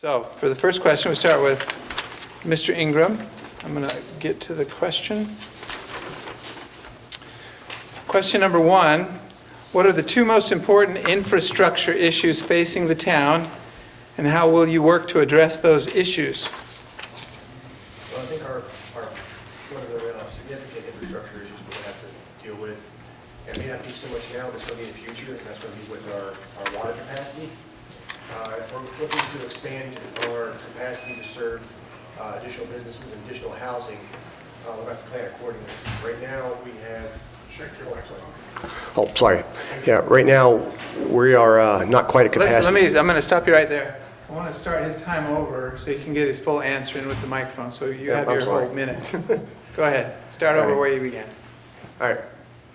So for the first question, we start with Mr. Ingram. I'm going to get to the question. Question number one, what are the two most important infrastructure issues facing the town, and how will you work to address those issues? Well, I think one of the significant infrastructure issues we're going to have to deal with, and may not be so much now, but it's going to be in the future, and that's going to be with our water capacity. If we're looking to expand our capacity to serve additional businesses and additional housing, we'll have to plan accordingly. Right now, we have... Oh, sorry. Yeah, right now, we are not quite at capacity. I'm going to stop you right there. I want to start his time over so he can get his full answer in with the microphone. So you have your whole minute. Go ahead. Start over where you began. All right.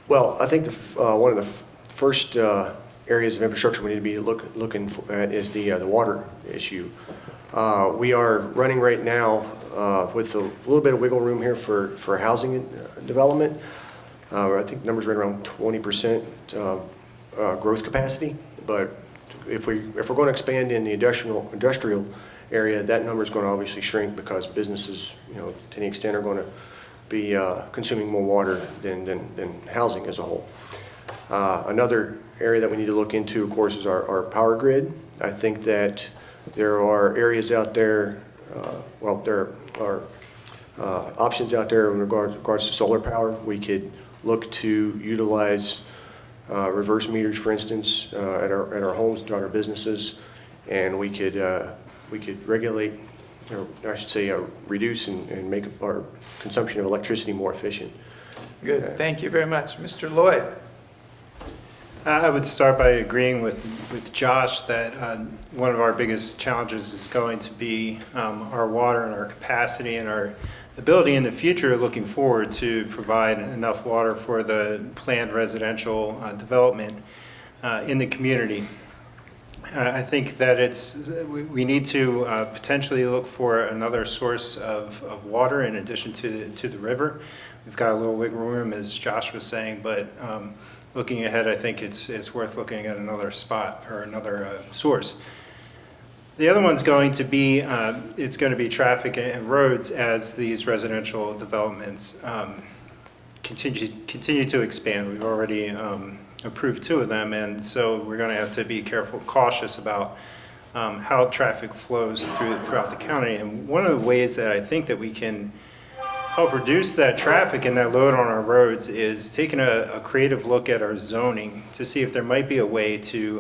Well, I think one of the first areas of infrastructure we need to be looking at is the water issue. We are running right now with a little bit of wiggle room here for housing development. I think the number's right around 20% growth capacity, but if we're going to expand in the industrial area, that number is going to obviously shrink because businesses, to any extent, are going to be consuming more water than housing as a whole. Another area that we need to look into, of course, is our power grid. I think that there are areas out there, there are options out there in regards to solar power. We could look to utilize reverse meters, for instance, at our homes and our businesses, and we could regulate, or I should say, reduce and make our consumption of electricity more efficient. Good. Thank you very much, Mr. Lloyd. I would start by agreeing with Josh that one of our biggest challenges is going to be our water and our capacity and our ability in the future, looking forward, to provide enough water for the planned residential development in the community. I think that we need to potentially look for another source of water in addition to the river. We've got a little wiggle room, as Josh was saying, but looking ahead, I think it's worth looking at another spot or another source. The other one's going to be, it's going to be traffic and roads as these residential developments continue to expand. We've already approved 2 of them, and so we're going to have to be cautious about how traffic flows throughout the county. And one of the ways that I think that we can help reduce that traffic and that load on our roads is taking a creative look at our zoning to see if there might be a way to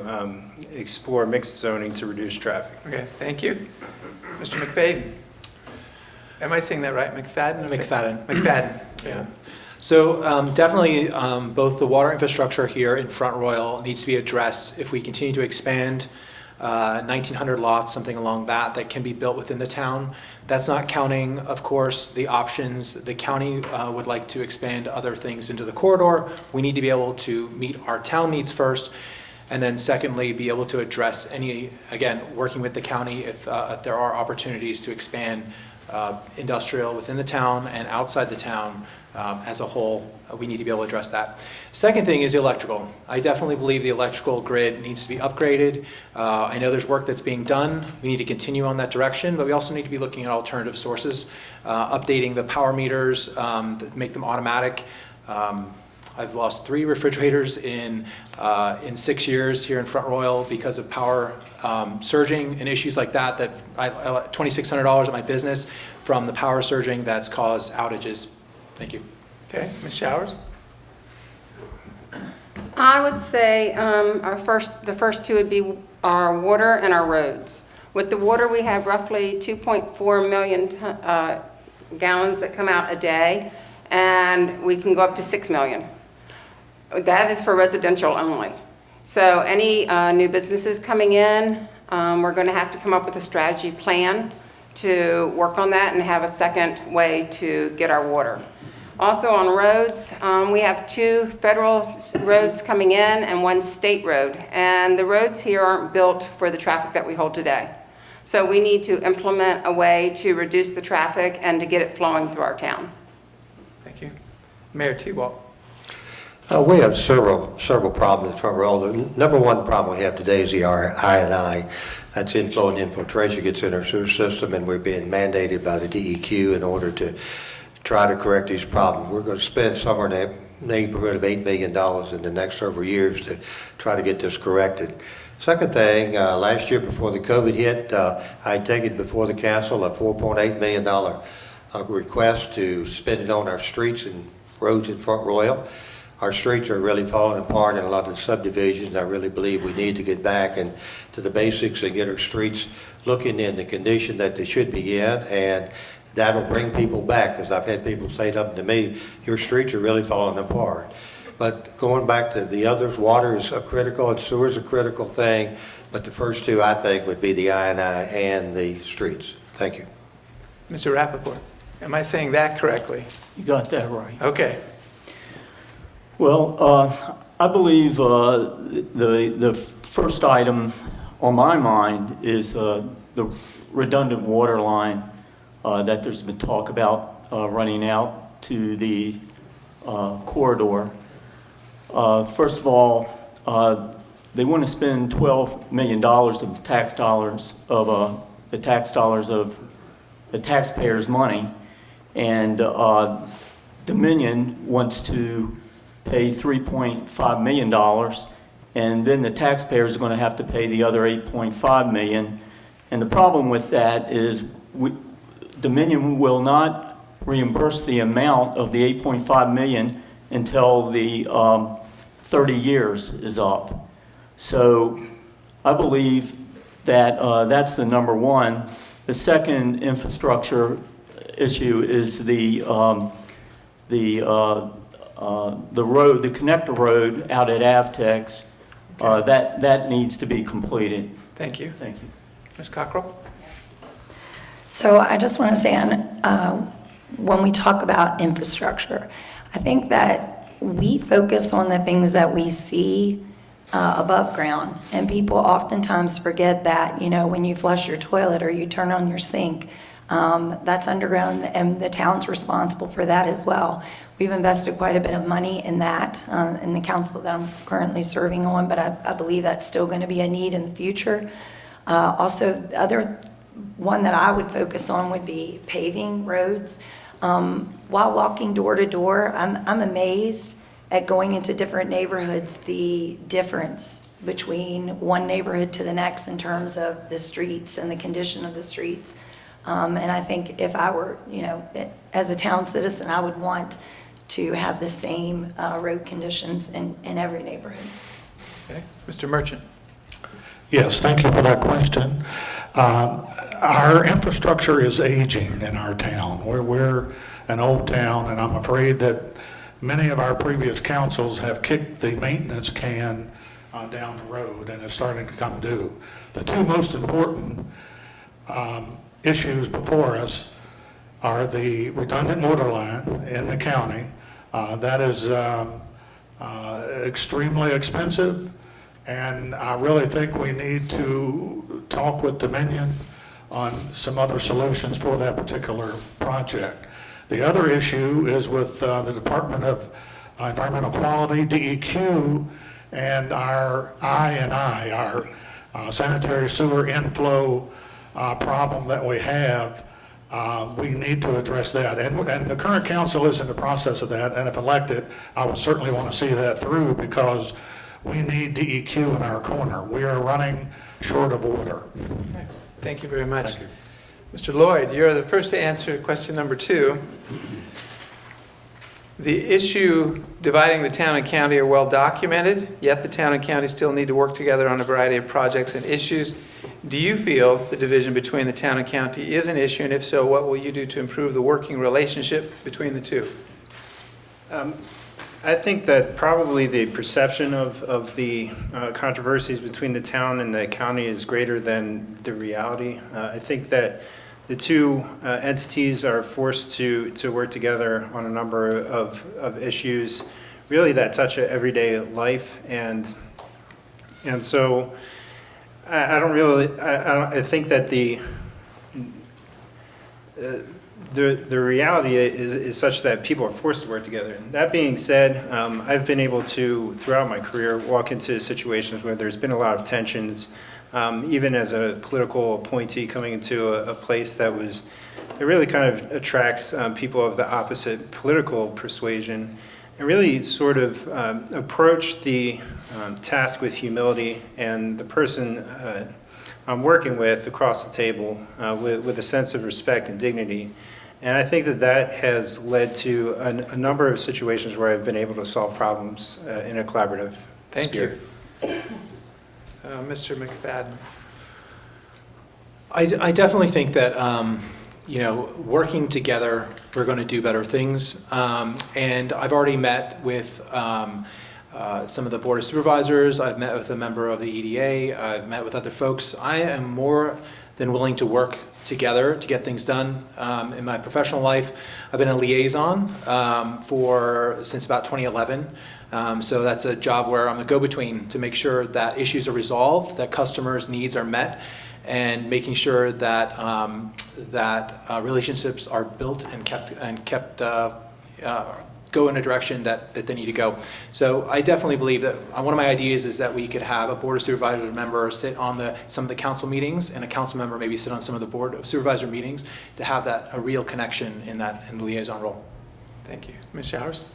explore mixed zoning to reduce traffic. Okay, thank you. Mr. McFadden. Am I saying that right? McFadden? McFadden. McFadden. Yeah. So definitely both the water infrastructure here in Front Royal needs to be addressed. If we continue to expand 1,900 lots, something along that can be built within the town. That's not counting, of course, the options. The county would like to expand other things into the corridor. We need to be able to meet our town needs first, and then secondly, be able to address any, again, working with the county if there are opportunities to expand industrial within the town and outside the town as a whole. We need to be able to address that. Second thing is the electrical. I definitely believe the electrical grid needs to be upgraded. I know there's work that's being done. We need to continue on that direction, but we also need to be looking at alternative sources, updating the power meters, make them automatic. I've lost 3 refrigerators in 6 years here in Front Royal because of power surging and issues like that. I $2,600 at my business from the power surging that's caused outages. Thank you. Okay, Ms. Showers? I would say the first 2 would be our water and our roads. With the water, we have roughly 2.4 million gallons that come out a day, and we can go up to 6 million. That is for residential only. So any new businesses coming in, we're going to have to come up with a strategy plan to work on that and have a second way to get our water. Also on roads, we have 2 federal roads coming in and 1 state road. And the roads here aren't built for the traffic that we hold today. So we need to implement a way to reduce the traffic and to get it flowing through our town. Thank you. Mayor T-Walt. We have several problems in Front Royal. The number one problem we have today is the I&I. That's inflow and infiltration gets in our sewer system, and we're being mandated by the DEQ in order to try to correct these problems. We're going to spend somewhere in the neighborhood of $8 million in the next several years to try to get this corrected. Second thing, last year before the COVID hit, I had taken before the council a $4.8 million request to spend it on our streets and roads in Front Royal. Our streets are really falling apart in a lot of the subdivisions. I really believe we need to get back and to the basics and get our streets looking in the condition that they should be in, and that'll bring people back, because I've had people say something to me, your streets are really falling apart. But going back to the others, water is a critical and sewer is a critical thing, but the first two I think would be the I&I and the streets. Thank you. Mr. Rappaport, am I saying that correctly? You got that right. Okay. Well, I believe the first item on my mind is the redundant water line that there's been talk about running out to the corridor. First of all, they want to spend $12 million of the tax dollars of the taxpayers' money, and Dominion wants to pay $3.5 million, and then the taxpayers are going to have to pay the other $8.5 million. And the problem with that is Dominion will not reimburse the amount of the $8.5 million until the 30 years is up. So I believe that that's the number one. The second infrastructure issue is the road, the connector road out at Avtex. That needs to be completed. Thank you. Thank you. Ms. Cockrell? So I just want to say, when we talk about infrastructure, I think that we focus on the things that we see above ground, and people oftentimes forget that, when you flush your toilet or you turn on your sink, that's underground, and the town's responsible for that as well. We've invested quite a bit of money in that, in the council that I'm currently serving on, but I believe that's still going to be a need in the future. Also, the other one that I would focus on would be paving roads. While walking door to door, I'm amazed at going into different neighborhoods, the difference between one neighborhood to the next in terms of the streets and the condition of the streets. And I think if I were, as a town citizen, I would want to have the same road conditions in every neighborhood. Okay. Mr. Merchant? Yes, thank you for that question. Our infrastructure is aging in our town. We're an old town, and I'm afraid that many of our previous councils have kicked the maintenance can down the road, and it's starting to come due. The two most important issues before us are the redundant water line in the county. That is extremely expensive, and I really think we need to talk with Dominion on some other solutions for that particular project. The other issue is with the Department of Environmental Quality, DEQ, and our I&I, our sanitary sewer inflow problem that we have. We need to address that. And the current council is in the process of that, and if elected, I would certainly want to see that through, because we need DEQ in our corner. We are running short of water. Thank you very much. Thank you. Mr. Lloyd, you're the first to answer question number 2. The issue dividing the town and county are well documented, yet the town and county still need to work together on a variety of projects and issues. Do you feel the division between the town and county is an issue, and if so, what will you do to improve the working relationship between the two? I think that probably the perception of the controversies between the town and the county is greater than the reality. I think that the two entities are forced to work together on a number of issues, really that touch everyday life, and so I think that the reality is such that people are forced to work together. And that being said, I've been able to, throughout my career, walk into situations where there's been a lot of tensions, even as a political appointee coming into a place that really kind of attracts people of the opposite political persuasion, and really sort of approach the task with humility, and the person I'm working with across the table with a sense of respect and dignity. And I think that has led to a number of situations where I've been able to solve problems in a collaborative spirit. Thank you. Mr. McFadden. I definitely think that, working together, we're going to do better things. And I've already met with some of the Board of Supervisors. I've met with a member of the EDA. I've met with other folks. I am more than willing to work together to get things done. In my professional life, I've been a liaison since about 2011. So that's a job where I'm a go-between to make sure that issues are resolved, that customers' needs are met, and making sure that relationships are built and kept go in a direction that they need to go. So I definitely believe that one of my ideas is that we could have a Board of Supervisors member sit on some of the council meetings, and a council member maybe sit on some of the Board of Supervisor meetings to have a real connection in the liaison role. Thank you. Ms. Showers?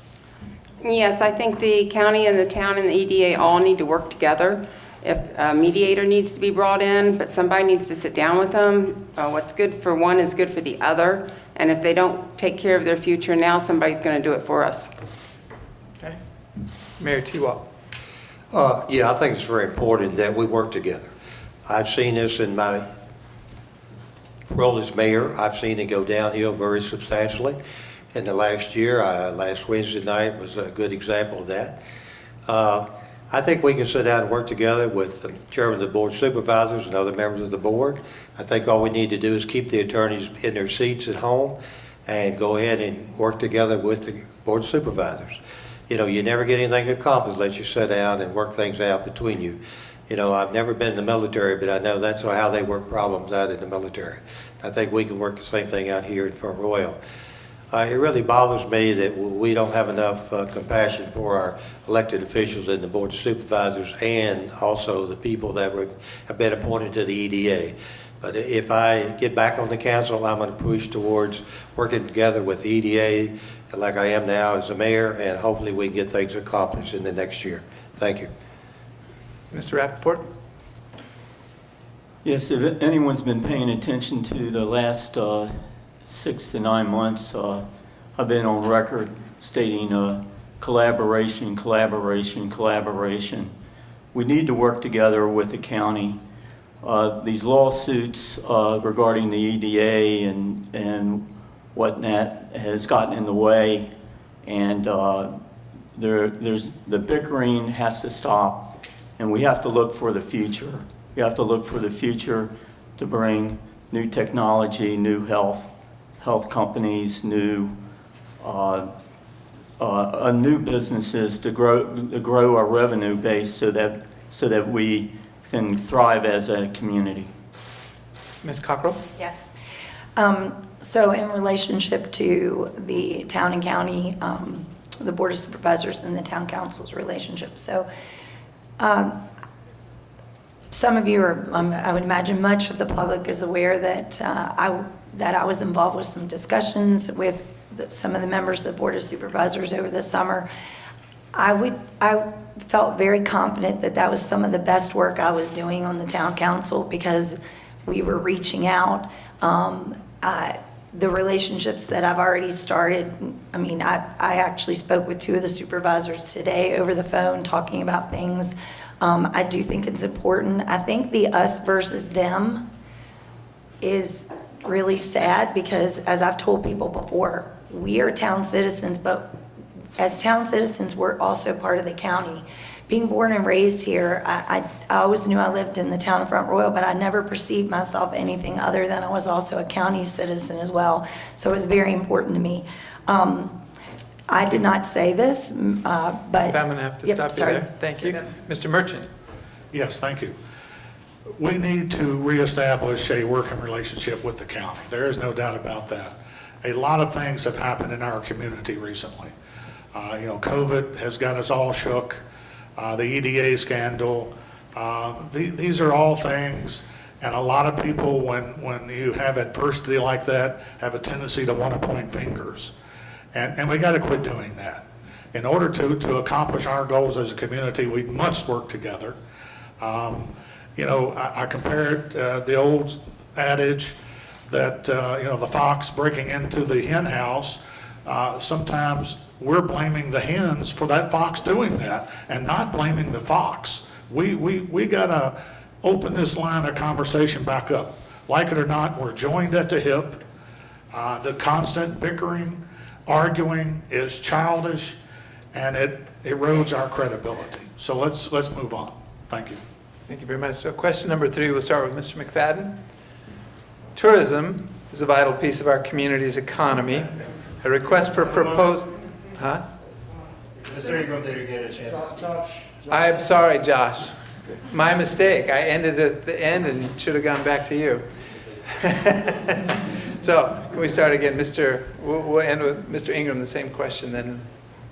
Yes, I think the county and the town and the EDA all need to work together. If a mediator needs to be brought in, but somebody needs to sit down with them, what's good for one is good for the other. And if they don't take care of their future now, somebody's going to do it for us. Okay. Mayor T-Wall. Yeah, I think it's very important that we work together. I've seen this in my role as mayor. I've seen it go downhill very substantially. In the last year, last Wednesday night was a good example of that. I think we can sit down and work together with the chairman of the Board of Supervisors and other members of the board. I think all we need to do is keep the attorneys in their seats at home and go ahead and work together with the Board of Supervisors. You never get anything accomplished unless you sit down and work things out between you. I've never been in the military, but I know that's how they work problems out in the military. I think we can work the same thing out here in Front Royal. It really bothers me that we don't have enough compassion for our elected officials in the Board of Supervisors and also the people that have been appointed to the EDA. But if I get back on the council, I'm going to push towards working together with the EDA like I am now as a mayor, and hopefully we can get things accomplished in the next year. Thank you. Mr. Rappaport? Yes, if anyone's been paying attention to the last 6 to 9 months, I've been on record stating collaboration, collaboration, collaboration. We need to work together with the county. These lawsuits regarding the EDA and whatnot has gotten in the way, and there's the bickering has to stop, and we have to look for the future. We have to look for the future to bring new technology, new health companies, new businesses to grow our revenue base so that we can thrive as a community. Ms. Cockrell? Yes. So in relationship to the town and county, the Board of Supervisors and the town council's relationship. So some of you are, I would imagine much of the public is aware that I was involved with some discussions with some of the members of the Board of Supervisors over the summer. I felt very confident that was some of the best work I was doing on the town council because we were reaching out. The relationships that I've already started, I actually spoke with 2 of the supervisors today over the phone talking about things. I do think it's important. I think the us versus them is really sad because, as I've told people before, we are town citizens, but as town citizens, we're also part of the county. Being born and raised here, I always knew I lived in the town of Front Royal, but I never perceived myself anything other than I was also a county citizen as well. So it was very important to me. I did not say this, but... I'm going to have to stop you there. Thank you. Mr. Merchant? Yes, thank you. We need to reestablish a working relationship with the county. There is no doubt about that. a lot of things have happened in our community recently. COVID has got us all shook. The EDA scandal. These are all things, and a lot of people, when you have adversity like that, have a tendency to want to point fingers. And we got to quit doing that. In order to accomplish our goals as a community, we must work together. I compare it, the old adage that, the fox breaking into the hen house, sometimes we're blaming the hens for that fox doing that and not blaming the fox. We gotta open this line of conversation back up. Like it or not, we're joined at the hip. The constant bickering, arguing is childish, and it erodes our credibility. So let's move on. Thank you. Thank you very much. So question number 3, we'll start with Mr. McFadden. Tourism is a vital piece of our community's economy. A request for proposal. Huh? Mr. Ingram, did you get a chance to speak? I'm sorry, Josh. My mistake. I ended at the end and should have gone back to you. So can we start again? We'll end with Mr. Ingram, the same question then.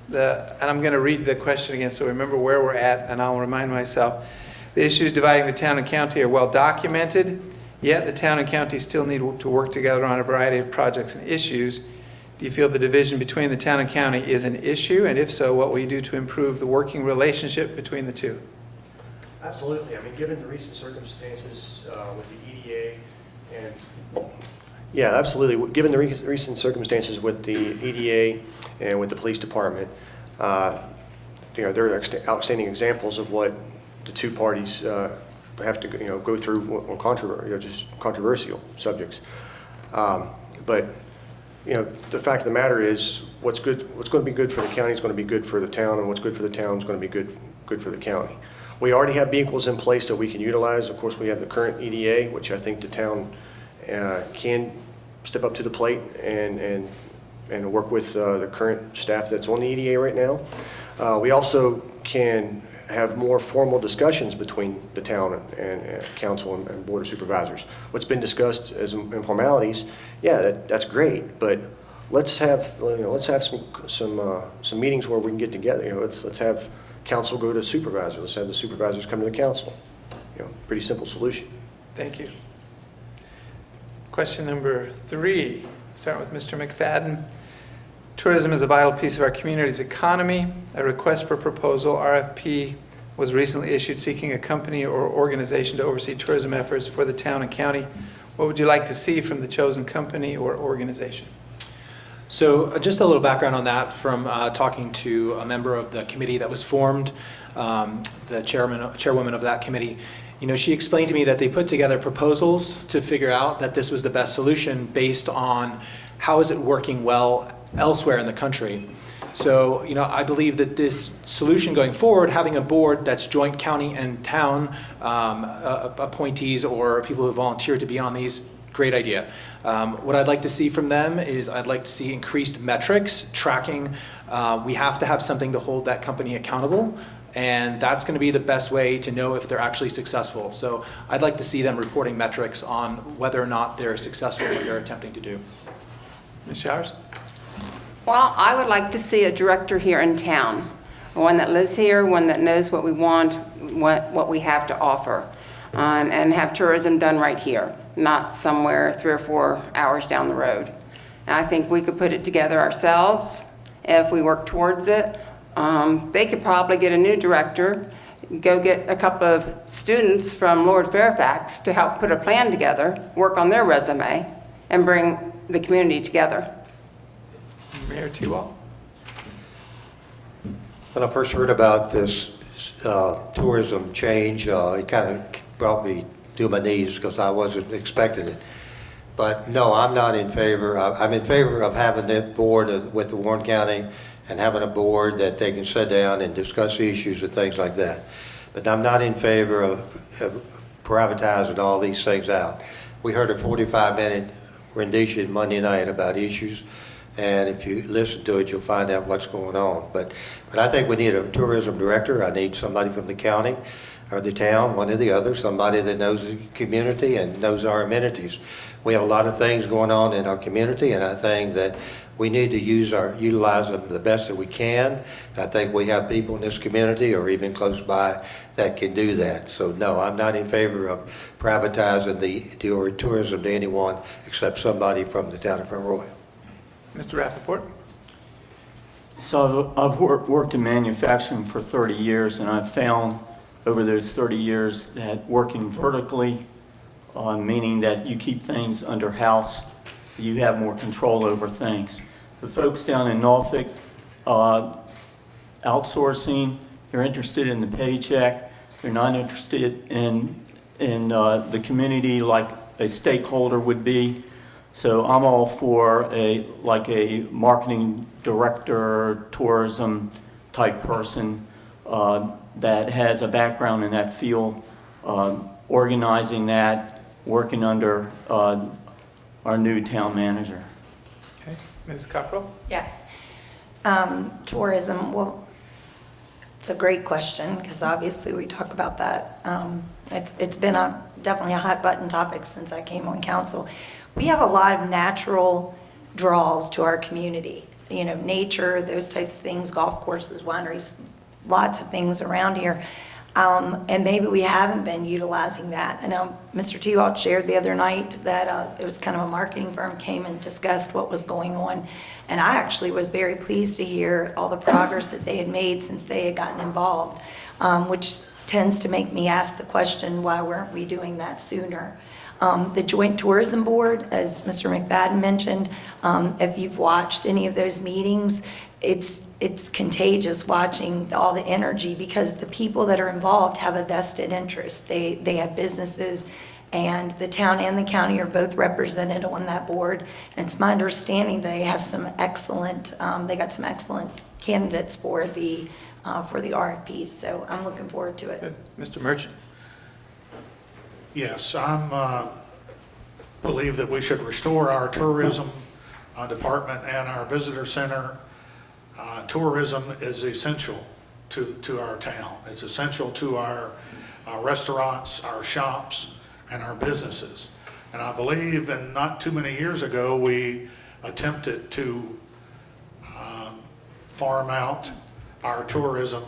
And I'm going to read the question again so remember where we're at, and I'll remind myself. The issues dividing the town and county are well documented, yet the town and county still need to work together on a variety of projects and issues. Do you feel the division between the town and county is an issue? And if so, what will you do to improve the working relationship between the two? Absolutely. I mean, given the recent circumstances with the EDA and... Yeah, absolutely. Given the recent circumstances with the EDA and with the police department, there are outstanding examples of what the two parties have to go through on just controversial subjects. But the fact of the matter is, what's going to be good for the county is going to be good for the town, and what's good for the town is going to be good for the county. We already have vehicles in place that we can utilize. Of course, we have the current EDA, which I think the town can step up to the plate and work with the current staff that's on the EDA right now. We also can have more formal discussions between the town and council and board of supervisors. What's been discussed as informalities, yeah, that's great, but let's have some meetings where we can get together. Let's have council go to supervisors. Let's have the supervisors come to the council. Pretty simple solution. Thank you. Question number 3, start with Mr. McFadden. Tourism is a vital piece of our community's economy. A request for proposal, RFP, was recently issued seeking a company or organization to oversee tourism efforts for the town and county. What would you like to see from the chosen company or organization? So just a little background on that from talking to a member of the committee that was formed, the chairwoman of that committee. She explained to me that they put together proposals to figure out that this was the best solution based on how is it working well elsewhere in the country. So, I believe that this solution going forward, having a board that's joint county and town appointees or people who volunteer to be on these, great idea. What I'd like to see from them is I'd like to see increased metrics, tracking. We have to have something to hold that company accountable, and that's going to be the best way to know if they're actually successful. So I'd like to see them reporting metrics on whether or not they're successful in what they're attempting to do. Ms. Showers? Well, I would like to see a director here in town, one that lives here, one that knows what we want, what we have to offer, and have tourism done right here, not somewhere 3 or 4 hours down the road. And I think we could put it together ourselves if we work towards it. They could probably get a new director, go get a couple of students from Lord Fairfax to help put a plan together, work on their resume, and bring the community together. Mayor Tewall? When I first heard about this tourism change, it kind of brought me to my knees because I wasn't expecting it. But no, I'm not in favor. I'm in favor of having that board with the Warren County and having a board that they can sit down and discuss issues and things like that. But I'm not in favor of privatizing all these things out. We heard a 45-minute rendition Monday night about issues, and if you listen to it, you'll find out what's going on. But I think we need a tourism director. I need somebody from the county. or the town, one or the other, somebody that knows the community and knows our amenities. We have a lot of things going on in our community, and I think that we need to utilize them the best that we can. I think we have people in this community or even close by that can do that. So no, I'm not in favor of privatizing the tourism to anyone except somebody from the town of Front Royal. Mr. Rappaport? So I've worked in manufacturing for 30 years, and I've found over those 30 years that working vertically, meaning that you keep things under house, you have more control over things. The folks down in Norfolk, outsourcing, they're interested in the paycheck. They're not interested in the community like a stakeholder would be. So I'm all for a marketing director, tourism type person that has a background in that field, organizing that, working under our new town manager. Okay. Mrs. Cockrell? Yes. Tourism, well, it's a great question because obviously we talk about that. It's been definitely a hot button topic since I came on council. We have a lot of natural draws to our community. You know, nature, those types of things, golf courses, wineries, lots of things around here. And maybe we haven't been utilizing that. I know Mr. Tewalt shared the other night that it was kind of a marketing firm came and discussed what was going on. And I actually was very pleased to hear all the progress that they had made since they had gotten involved, which tends to make me ask the question, why weren't we doing that sooner? The Joint Tourism Board, as Mr. McFadden mentioned, if you've watched any of those meetings, it's contagious watching all the energy because the people that are involved have a vested interest. They have businesses, and the town and the county are both represented on that board. And it's my understanding they have some excellent, they got some excellent candidates for the RFPs. So I'm looking forward to it. Good. Mr. Merchant? Yes, I believe that we should restore our tourism department and our visitor center. Tourism is essential to our town. It's essential to our restaurants, our shops, and our businesses. And I believe not too many years ago, we attempted to farm out our tourism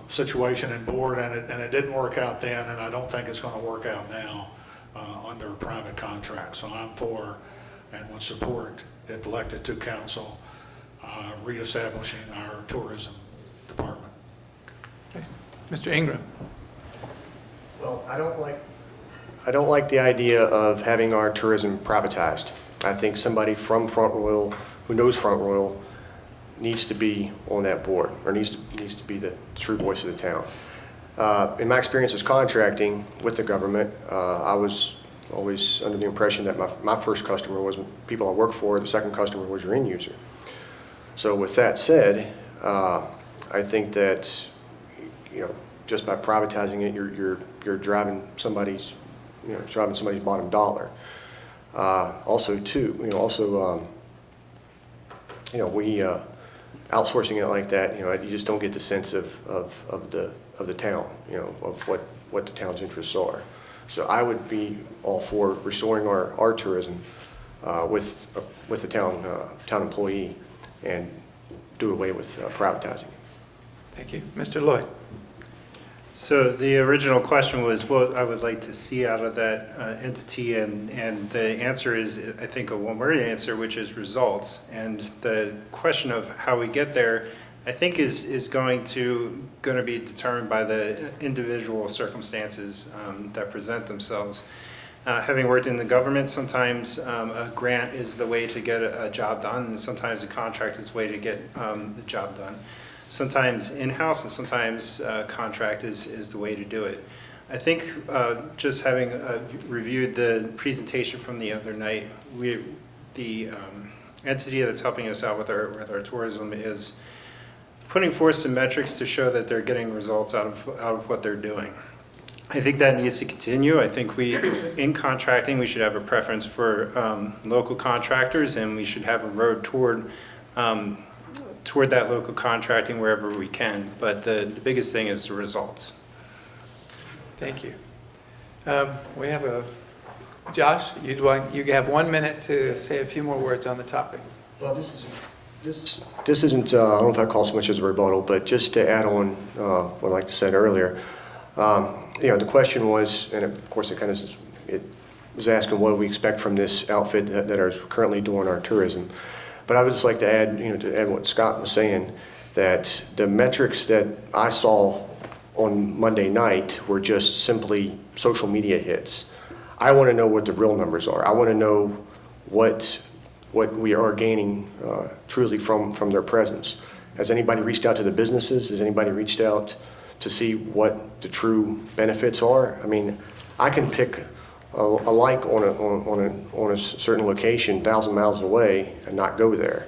situation and board, and it didn't work out then, and I don't think it's going to work out now under a private contract. So I'm for and would support, if elected to council, reestablishing our tourism department. Okay. Mr. Ingram? Well, I don't like the idea of having our tourism privatized. I think somebody from Front Royal, who knows Front Royal, needs to be on that board, or needs to be the true voice of the town. In my experience as contracting with the government, I was always under the impression that my first customer was people I work for, the second customer was your end user. So with that said, I think that, you know, just by privatizing it, you're driving somebody's bottom dollar. Also, too, we outsourcing it like that, you just don't get the sense of the town, of what the town's interests are. So I would be all for restoring our tourism with the town employee and do away with privatizing it. Thank you. Mr. Lloyd? So the original question was what I would like to see out of that entity, and the answer is, I think, a one-word answer, which is results. And the question of how we get there, I think, is going to be determined by the individual circumstances that present themselves. Having worked in the government, sometimes a grant is the way to get a job done, and sometimes a contract is the way to get the job done. Sometimes in-house and sometimes contract is the way to do it. I think just having reviewed the presentation from the other night, the entity that's helping us out with our tourism is putting forth some metrics to show that they're getting results out of what they're doing. I think that needs to continue. I think in contracting, we should have a preference for local contractors, and we should have a road toward that local contracting wherever we can. But the biggest thing is the results. Thank you. We have Josh, you have 1 minute to say a few more words on the topic. Well, this isn't, I don't know if I call it so much as a rebuttal, but just to add on what I like to said earlier, the question was, and of course it was asking what do we expect from this outfit that are currently doing our tourism. But I would just like to add, to add what Scott was saying, that the metrics that I saw on Monday night were just simply social media hits. I want to know what the real numbers are. I want to know what we are gaining truly from their presence. Has anybody reached out to the businesses? Has anybody reached out to see what the true benefits are? I mean, I can pick a like on a certain location 1,000 miles away and not go there.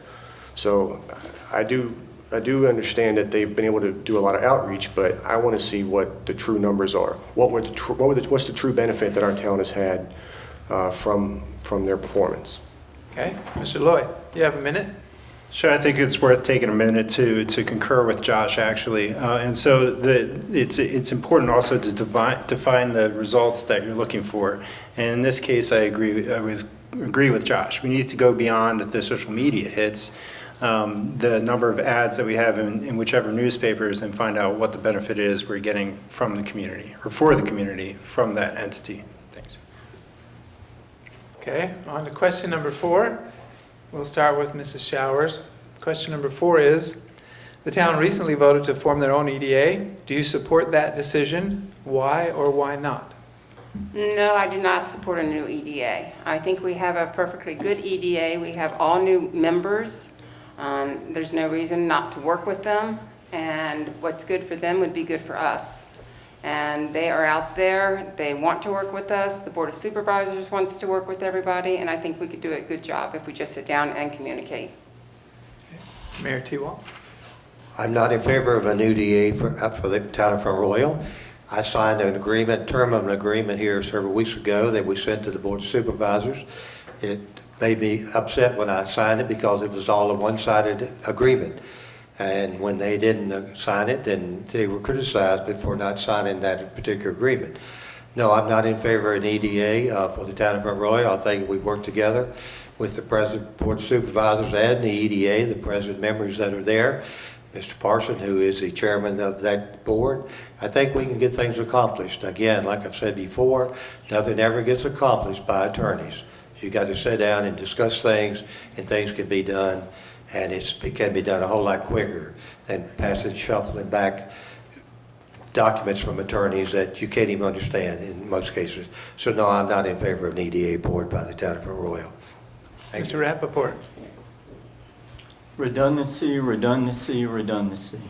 So I do understand that they've been able to do a lot of outreach, but I want to see what the true numbers are. What's the true benefit that our town has had from their performance? Okay, Mr. Lloyd, you have a minute? Sure, I think it's worth taking a minute to concur with Josh, actually. And so it's important also to define the results that you're looking for. And in this case, I agree with Josh. We need to go beyond the social media hits, the number of ads that we have in whichever newspapers, and find out what the benefit is we're getting from the community, or for the community, from that entity. Thanks. Okay, on to question number 4. We'll start with Mrs. Showers. Question number 4 is, the town recently voted to form their own EDA. Do you support that decision? Why or why not? No, I do not support a new EDA. I think we have a perfectly good EDA. We have all new members. There's no reason not to work with them, and what's good for them would be good for us. And they are out there, they want to work with us, the Board of Supervisors wants to work with everybody, and I think we could do a good job if we just sit down and communicate. Okay. Mayor T-Wall? I'm not in favor of a new DA for the town of Front Royal. I signed an agreement, term of an agreement here several weeks ago that we sent to the Board of Supervisors. It made me upset when I signed it because it was all a one-sided agreement. And when they didn't sign it, then they were criticized for not signing that particular agreement. No, I'm not in favor of an EDA for the town of Front Royal. I think we work together with the President, Board of Supervisors, and the EDA, the President members that are there, Mr. Parson, who is the chairman of that board. I think we can get things accomplished. Again, like I've said before, nothing ever gets accomplished by attorneys. You got to sit down and discuss things, and things can be done. And it can be done a whole lot quicker than passing, shuffling back documents from attorneys that you can't even understand in most cases. So no, I'm not in favor of an EDA board by the town of Front Royal. Mr. Rappaport? Redundancy, redundancy, redundancy.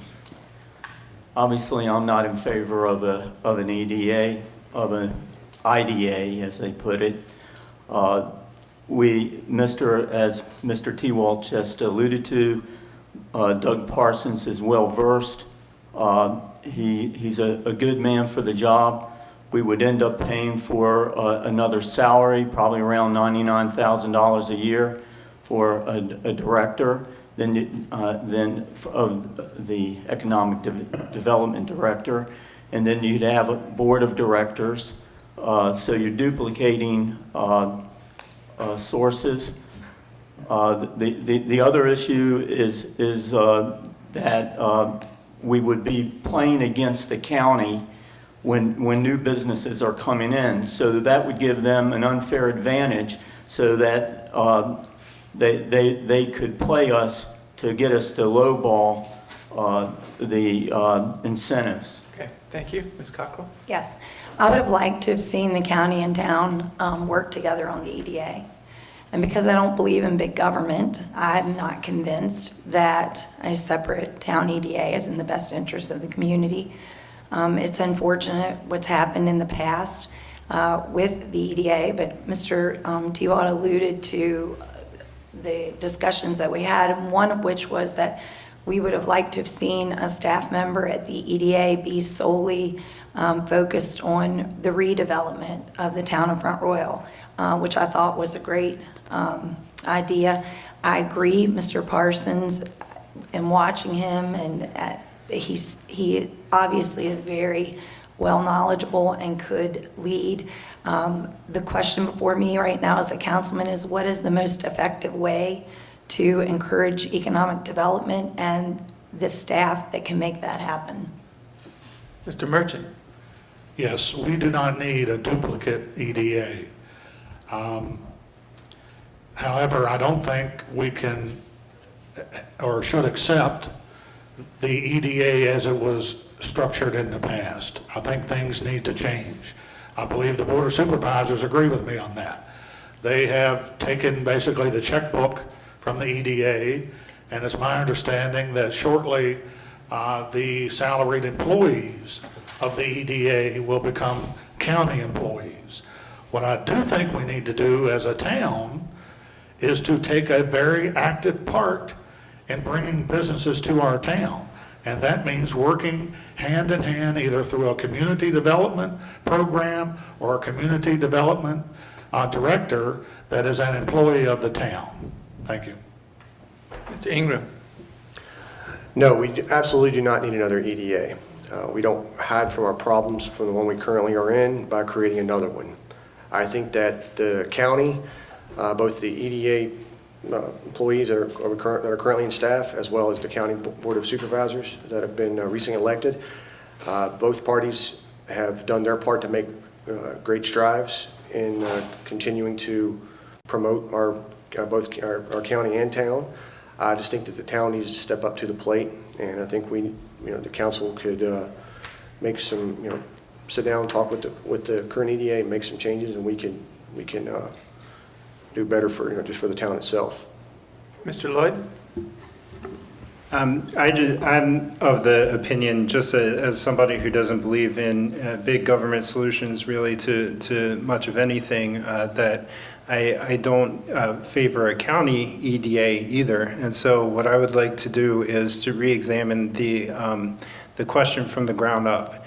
Obviously, I'm not in favor of an EDA, of an IDA, as they put it. As Mr. T-Walt just alluded to, Doug Parsons is well-versed. He's a good man for the job. We would end up paying for another salary, probably around $99,000 a year for a director, then of the economic development director, and then you'd have a board of directors. So you're duplicating sources. The other issue is that we would be playing against the county when new businesses are coming in, so that would give them an unfair advantage, so that they could play us to get us to lowball the incentives. Okay, thank you. Ms. Cockrell? Yes, I would have liked to have seen the county and town work together on the EDA. And because I don't believe in big government, I'm not convinced that a separate town EDA is in the best interest of the community. It's unfortunate what's happened in the past with the EDA, but Mr. T-Walt alluded to the discussions that we had, and one of which was that we would have liked to have seen a staff member at the EDA be solely focused on the redevelopment of the town of Front Royal, which I thought was a great idea. I agree, Mr. Parsons, in watching him, and he obviously is very well knowledgeable and could lead. The question before me right now as a councilman is, what is the most effective way to encourage economic development and the staff that can make that happen? Mr. Merchant? Yes, we do not need a duplicate EDA. However, I don't think we can or should accept the EDA as it was structured in the past. I think things need to change. I believe the Board of Supervisors agree with me on that. They have taken basically the checkbook from the EDA, and it's my understanding that shortly the salaried employees of the EDA will become county employees. What I do think we need to do as a town is to take a very active part in bringing businesses to our town. And that means working hand in hand, either through a community development program or a community development director that is an employee of the town. Thank you. Mr. Ingram? No, we absolutely do not need another EDA. We don't hide from our problems from the one we currently are in by creating another one. I think that the county, both the EDA employees that are currently in staff, as well as the county board of supervisors that have been recently elected, both parties have done their part to make great strides in continuing to promote both our county and town. I just think that the town needs to step up to the plate, and I think the council could make some, sit down, talk with the current EDA, and make some changes, and we can do better for just for the town itself. Mr. Lloyd? I'm of the opinion, just as somebody who doesn't believe in big government solutions really to much of anything, that I don't favor a county EDA either. And so what I would like to do is to re-examine the question from the ground up.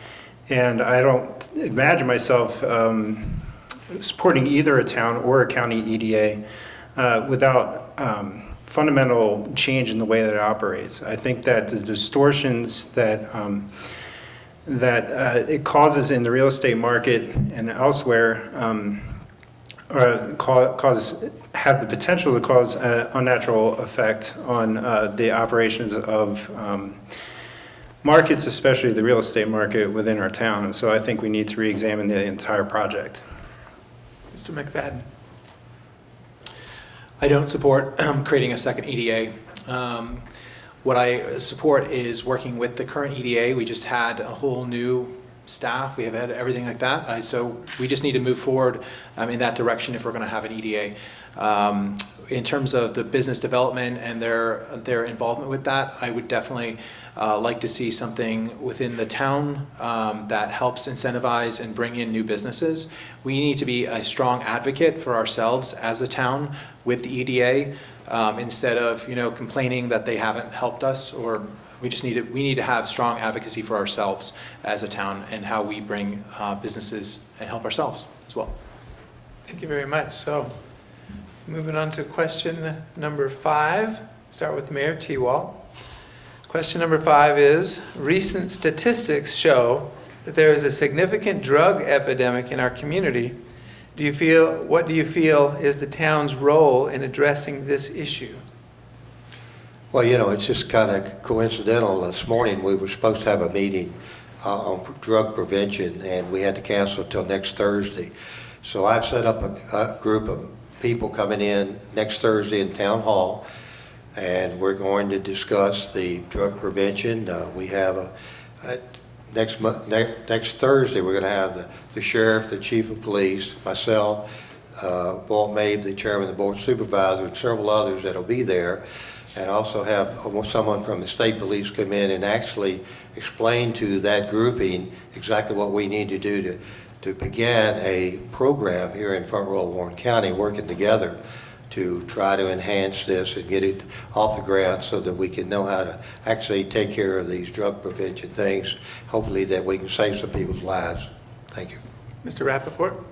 And I don't imagine myself supporting either a town or a county EDA without fundamental change in the way that it operates. I think that the distortions that it causes in the real estate market and elsewhere have the potential to cause an unnatural effect on the operations of markets, especially the real estate market within our town. And so I think we need to re-examine the entire project. Mr. McFadden? I don't support creating a second EDA. What I support is working with the current EDA. We just had a whole new staff. We have had everything like that. So we just need to move forward in that direction if we're going to have an EDA. In terms of the business development and their involvement with that, I would definitely like to see something within the town that helps incentivize and bring in new businesses. We need to be a strong advocate for ourselves as a town with the EDA instead of complaining that they haven't helped us, or we need to have strong advocacy for ourselves as a town and how we bring businesses and help ourselves as well. Thank you very much. So moving on to question number 5. Start with Mayor Tewalt. Question number 5 is, recent statistics show that there is a significant drug epidemic in our community. What do you feel is the town's role in addressing this issue? Well, it's just kind of coincidental. This morning, we were supposed to have a meeting on drug prevention, and we had to cancel until next Thursday. So I've set up a group of people coming in next Thursday in Town Hall, and we're going to discuss the drug prevention. We have next Thursday, we're going to have the sheriff, the chief of police, myself, Walt Mabe, the chairman of the board of supervisors, and several others that'll be there, and also have someone from the state police come in and actually explain to that grouping exactly what we need to do to begin a program here in Front Royal Warren County, working together to try to enhance this and get it off the ground so that we can know how to actually take care of these drug prevention things, hopefully that we can save some people's lives. Thank you. Mr. Rappaport?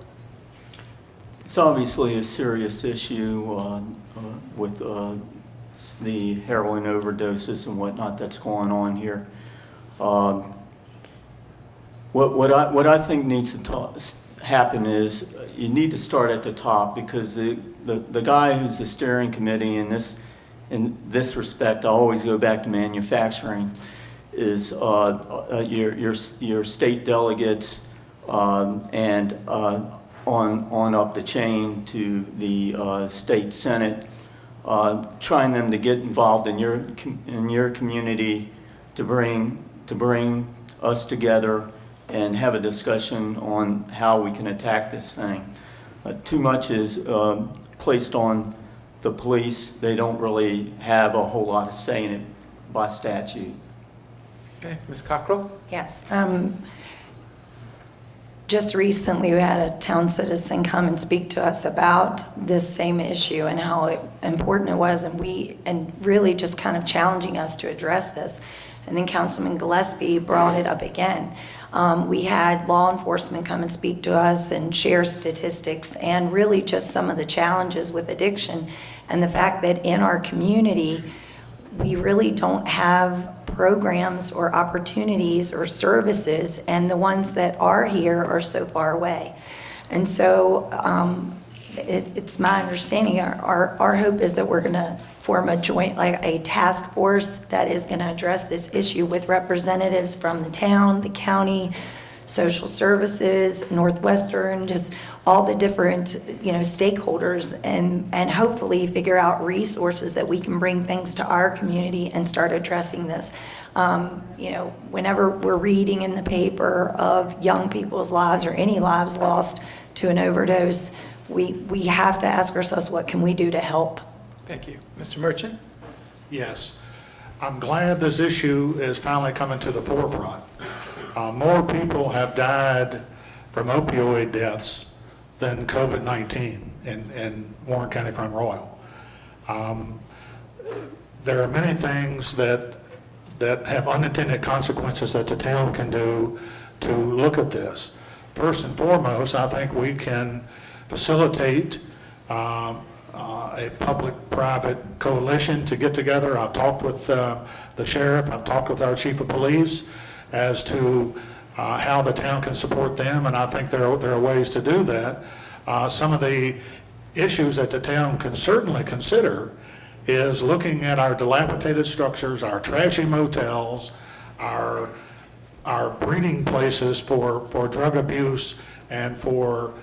It's obviously a serious issue with the heroin overdoses and whatnot that's going on here. What I think needs to happen is you need to start at the top, because the guy who's the steering committee in this respect, I always go back to manufacturing, is your state delegates and on up the chain to the state senate, trying them to get involved in your community to bring us together and have a discussion on how we can attack this thing. Too much is placed on the police. They don't really have a whole lot of say in it by statute. Okay, Ms. Cockrell? Yes. Just recently, we had a town citizen come and speak to us about this same issue and how important it was, and really just kind of challenging us to address this. And then Councilman Gillespie brought it up again. We had law enforcement come and speak to us and share statistics and really just some of the challenges with addiction, and the fact that in our community, we really don't have programs or opportunities or services, and the ones that are here are so far away. And so it's my understanding, our hope is that we're going to form a joint, like a task force that is going to address this issue with representatives from the town, the county, social services, Northwestern, just all the different, stakeholders, and hopefully figure out resources that we can bring things to our community and start addressing this. Whenever we're reading in the paper of young people's lives or any lives lost to an overdose, we have to ask ourselves, what can we do to help? Thank you. Mr. Merchant? Yes. I'm glad this issue is finally coming to the forefront. More people have died from opioid deaths than COVID-19 in Warren County Front Royal. There are many things that have unintended consequences that the town can do to look at this. First and foremost, I think we can facilitate a public-private coalition to get together. I've talked with the sheriff, I've talked with our chief of police as to how the town can support them, and I think there are ways to do that. Some of the issues that the town can certainly consider is looking at our dilapidated structures, our trashy motels, our breeding places for drug abuse and for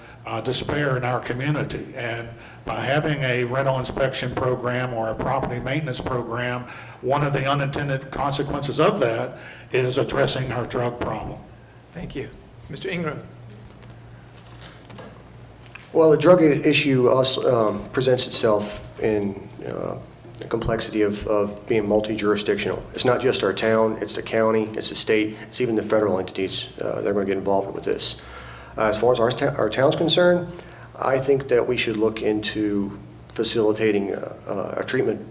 despair in our community. And by having a rental inspection program or a property maintenance program, one of the unintended consequences of that is addressing our drug problem. Thank you. Mr. Ingram? Well, the drug issue also presents itself in the complexity of being multi-jurisdictional. It's not just our town, it's the county, it's the state, it's even the federal entities that are going to get involved with this. As far as our town's concerned, I think that we should look into facilitating a treatment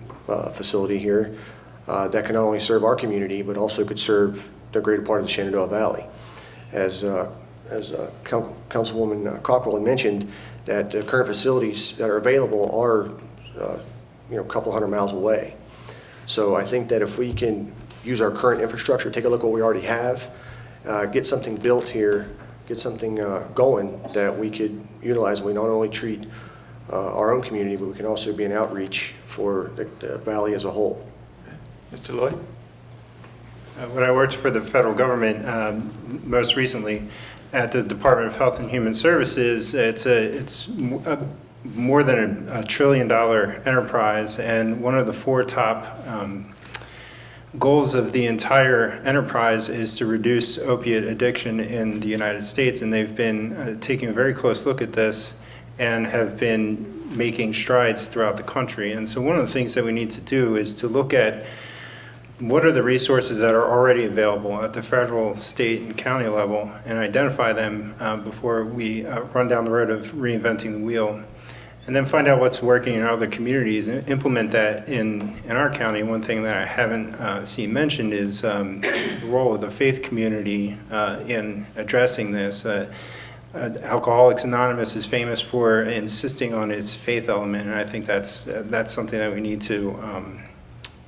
facility here that can not only serve our community, but also could serve the greater part of the Shenandoah Valley. As Councilwoman Cockrell had mentioned, that the current facilities that are available are a couple hundred miles away. So I think that if we can use our current infrastructure, take a look at what we already have, get something built here, get something going that we could utilize. We not only treat our own community, but we can also be an outreach for the valley as a whole. Mr. Lloyd? When I worked for the federal government, most recently at the Department of Health and Human Services, it's more than $1 trillion enterprise, and one of the 4 top goals of the entire enterprise is to reduce opiate addiction in the United States, and they've been taking a very close look at this and have been making strides throughout the country. And so one of the things that we need to do is to look at what are the resources that are already available at the federal, state, and county level, and identify them before we run down the road of reinventing the wheel. And then find out what's working in other communities and implement that in our county. One thing that I haven't seen mentioned is the role of the faith community in addressing this. Alcoholics Anonymous is famous for insisting on its faith element, and I think that's something that we need to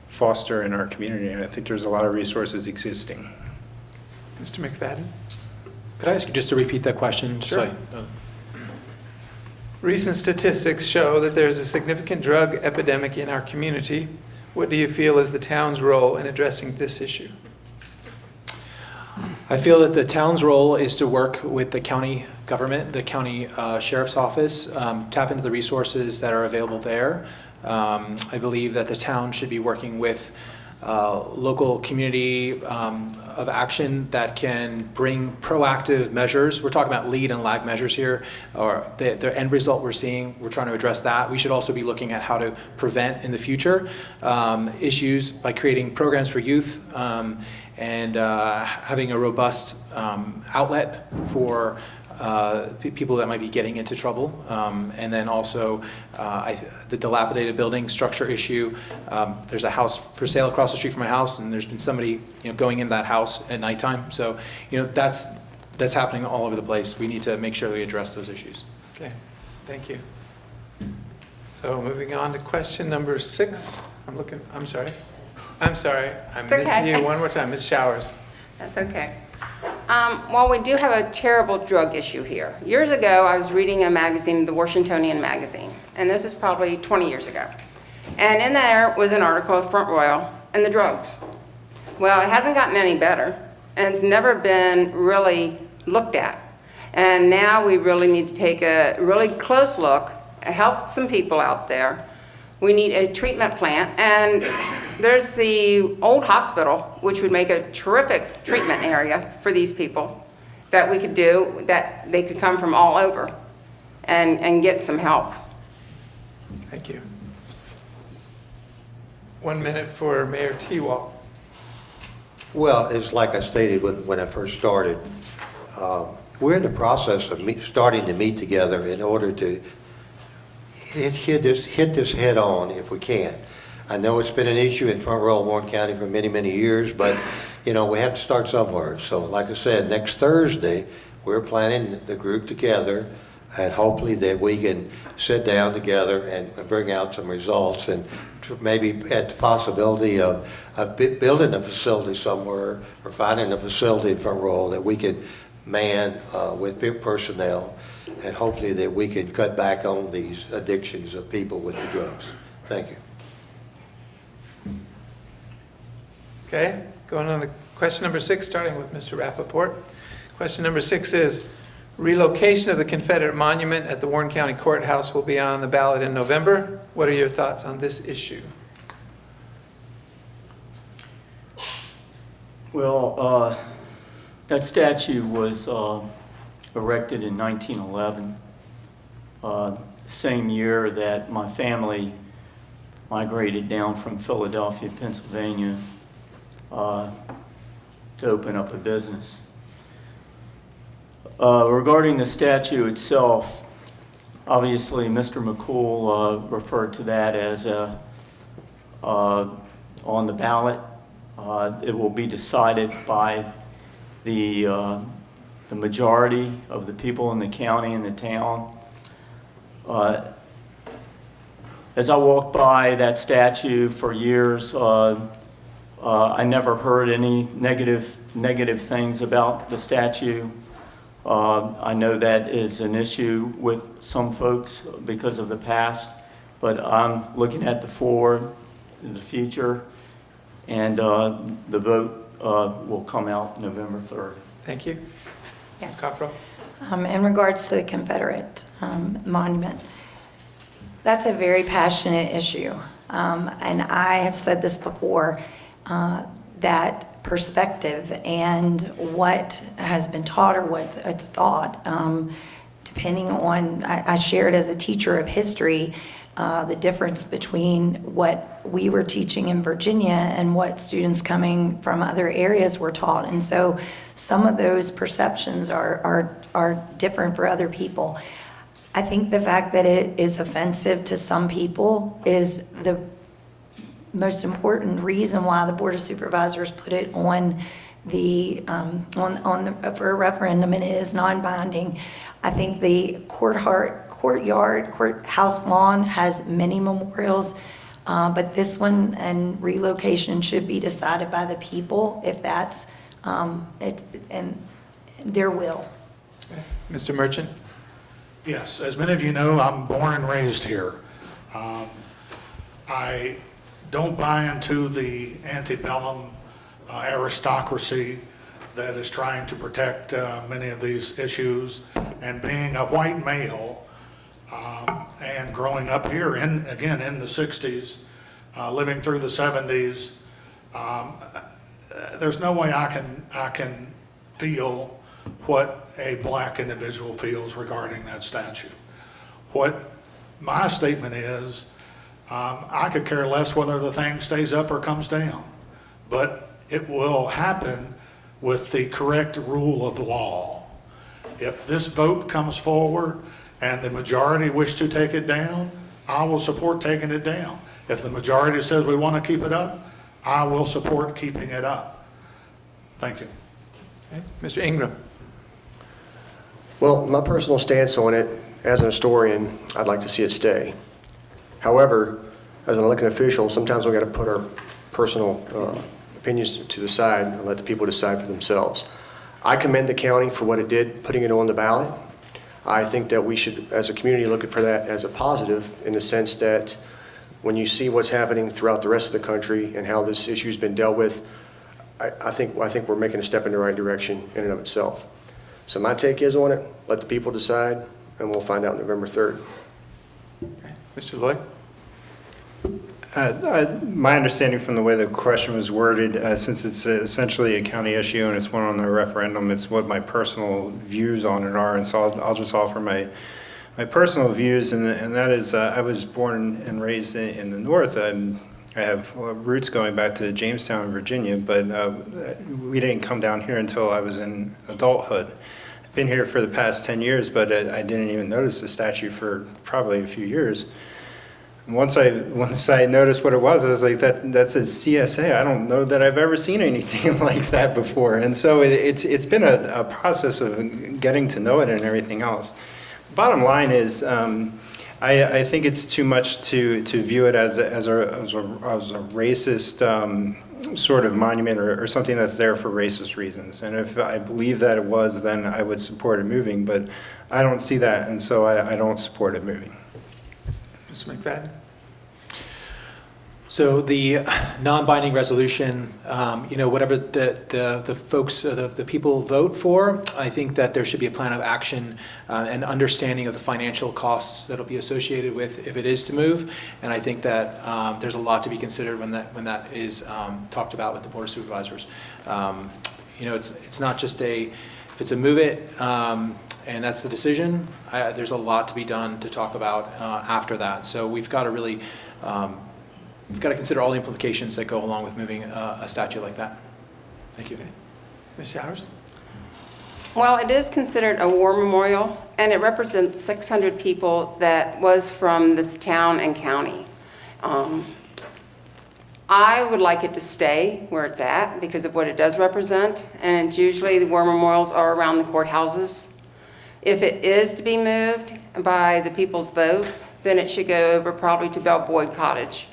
foster in our community. And I think there's a lot of resources existing. Mr. McFadden? Could I ask you just to repeat that question? Sure. Recent statistics show that there's a significant drug epidemic in our community. What do you feel is the town's role in addressing this issue? I feel that the town's role is to work with the county government, the county sheriff's office, tap into the resources that are available there. I believe that the town should be working with local community of action that can bring proactive measures. We're talking about lead and lag measures here, or the end result we're seeing, we're trying to address that. We should also be looking at how to prevent in the future issues by creating programs for youth and having a robust outlet for people that might be getting into trouble. And then also the dilapidated building structure issue. There's a house for sale across the street from my house, and there's been somebody going into that house at nighttime. So that's happening all over the place. We need to make sure we address those issues. Okay, thank you. So moving on to question number 6. I'm sorry. I'm It's missing okay. you one more time, Ms. Showers. That's okay. Well, we do have a terrible drug issue here. Years ago, I was reading a magazine, the Washingtonian magazine, and this was probably 20 years ago. And in there was an article of Front Royal and the drugs. Well, it hasn't gotten any better, and it's never been really looked at. And now we really need to take a really close look, help some people out there. We need a treatment plant, and there's the old hospital, which would make a terrific treatment area for these people that we could do, that they could come from all over and get some help. Thank you. 1 minute for Mayor T-Wall. Well, it's like I stated when I first started. We're in the process of starting to meet together in order to hit this head on if we can. I know it's been an issue in Front Royal, Warren County for many, many years, but we have to start somewhere. So like I said, next Thursday, we're planning the group together, and hopefully that we can sit down together and bring out some results, and maybe at the possibility of building a facility somewhere or finding a facility in Front Royal that we can man with personnel, and hopefully that we can cut back on these addictions of people with the drugs. Thank you. Okay, going on to question number 6, starting with Mr. Rappaport. Question number 6 is, relocation of the Confederate Monument at the Warren County Courthouse will be on the ballot in November. What are your thoughts on this issue? Well, that statue was erected in 1911, same year that my family migrated down from Philadelphia, Pennsylvania, to open up a business. Regarding the statue itself, obviously Mr. McCool referred to that as on the ballot. It will be decided by the majority of the people in the county and the town. As I walked by that statue for years, I never heard any negative things about the statue. I know that is an issue with some folks because of the past, but I'm looking at the forward, the future, and the vote will come out November 3rd. Thank you. Yes. Ms. Cockrell. In regards to the Confederate Monument, that's a very passionate issue. And I have said this before, that perspective and what has been taught or what it's thought, depending on, I shared as a teacher of history, the difference between what we were teaching in Virginia and what students coming from other areas were taught. And so some of those perceptions are different for other people. I think the fact that it is offensive to some people is the most important reason why the Board of Supervisors put it on the for a referendum, and it is non-binding. I think the courthouse lawn has many memorials, but this one and relocation should be decided by the people if that's there will. Mr. Merchant? Yes, as many of you know, I'm born and raised here. I don't buy into the antebellum aristocracy that is trying to protect many of these issues. And being a white male and growing up here, again, in the 60s, living through the 70s, there's no way I can feel what a black individual feels regarding that statue. What my statement is, I could care less whether the thing stays up or comes down, but it will happen with the correct rule of law. If this vote comes forward and the majority wish to take it down, I will support taking it down. If the majority says we want to keep it up, I will support keeping it up. Thank you. Okay. Mr. Ingram? Well, my personal stance on it, as an historian, I'd like to see it stay. However, as an elected official, sometimes we've got to put our personal opinions to the side and let the people decide for themselves. I commend the county for what it did, putting it on the ballot. I think that we should, as a community, look for that as a positive in the sense that when you see what's happening throughout the rest of the country and how this issue's been dealt with, I think we're making a step in the right direction in and of itself. So my take is on it, let the people decide, and we'll find out November 3rd. Okay. Mr. Lloyd? My understanding from the way the question was worded, since it's essentially a county issue and it's one on the referendum, it's what my personal views on it are, and so I'll just offer my personal views, and that is, I was born and raised in the North. I have roots going back to Jamestown, Virginia, but we didn't come down here until I was in adulthood. I've been here for the past 10 years, but I didn't even notice the statue for probably a few years. Once I noticed what it was, I was like, that's a CSA. I don't know that I've ever seen anything like that before. And so it's been a process of getting to know it and everything else. The bottom line is, I think it's too much to view it as a racist sort of monument or something that's there for racist reasons. And if I believe that it was, then I would support it moving. But I don't see that, and so I don't support it moving. Mr. McFadden? So the non-binding resolution, whatever the folks, the people vote for, I think that there should be a plan of action and understanding of the financial costs that'll be associated with if it is to move. And I think that there's a lot to be considered when that is talked about with the Board of Supervisors. It's not just if it's a move it, and that's the decision. There's a lot to be done to talk about after that. So we've got to really we've got to consider all the implications that go along with moving a statue like that. Thank you. Ms. Showers? Well, it is considered a war memorial, and it represents 600 people that was from this town and county. I would like it to stay where it's at because of what it does represent, and it's usually the war memorials are around the courthouses. If it is to be moved by the people's vote, then it should go over probably to Bell Boyd Cottage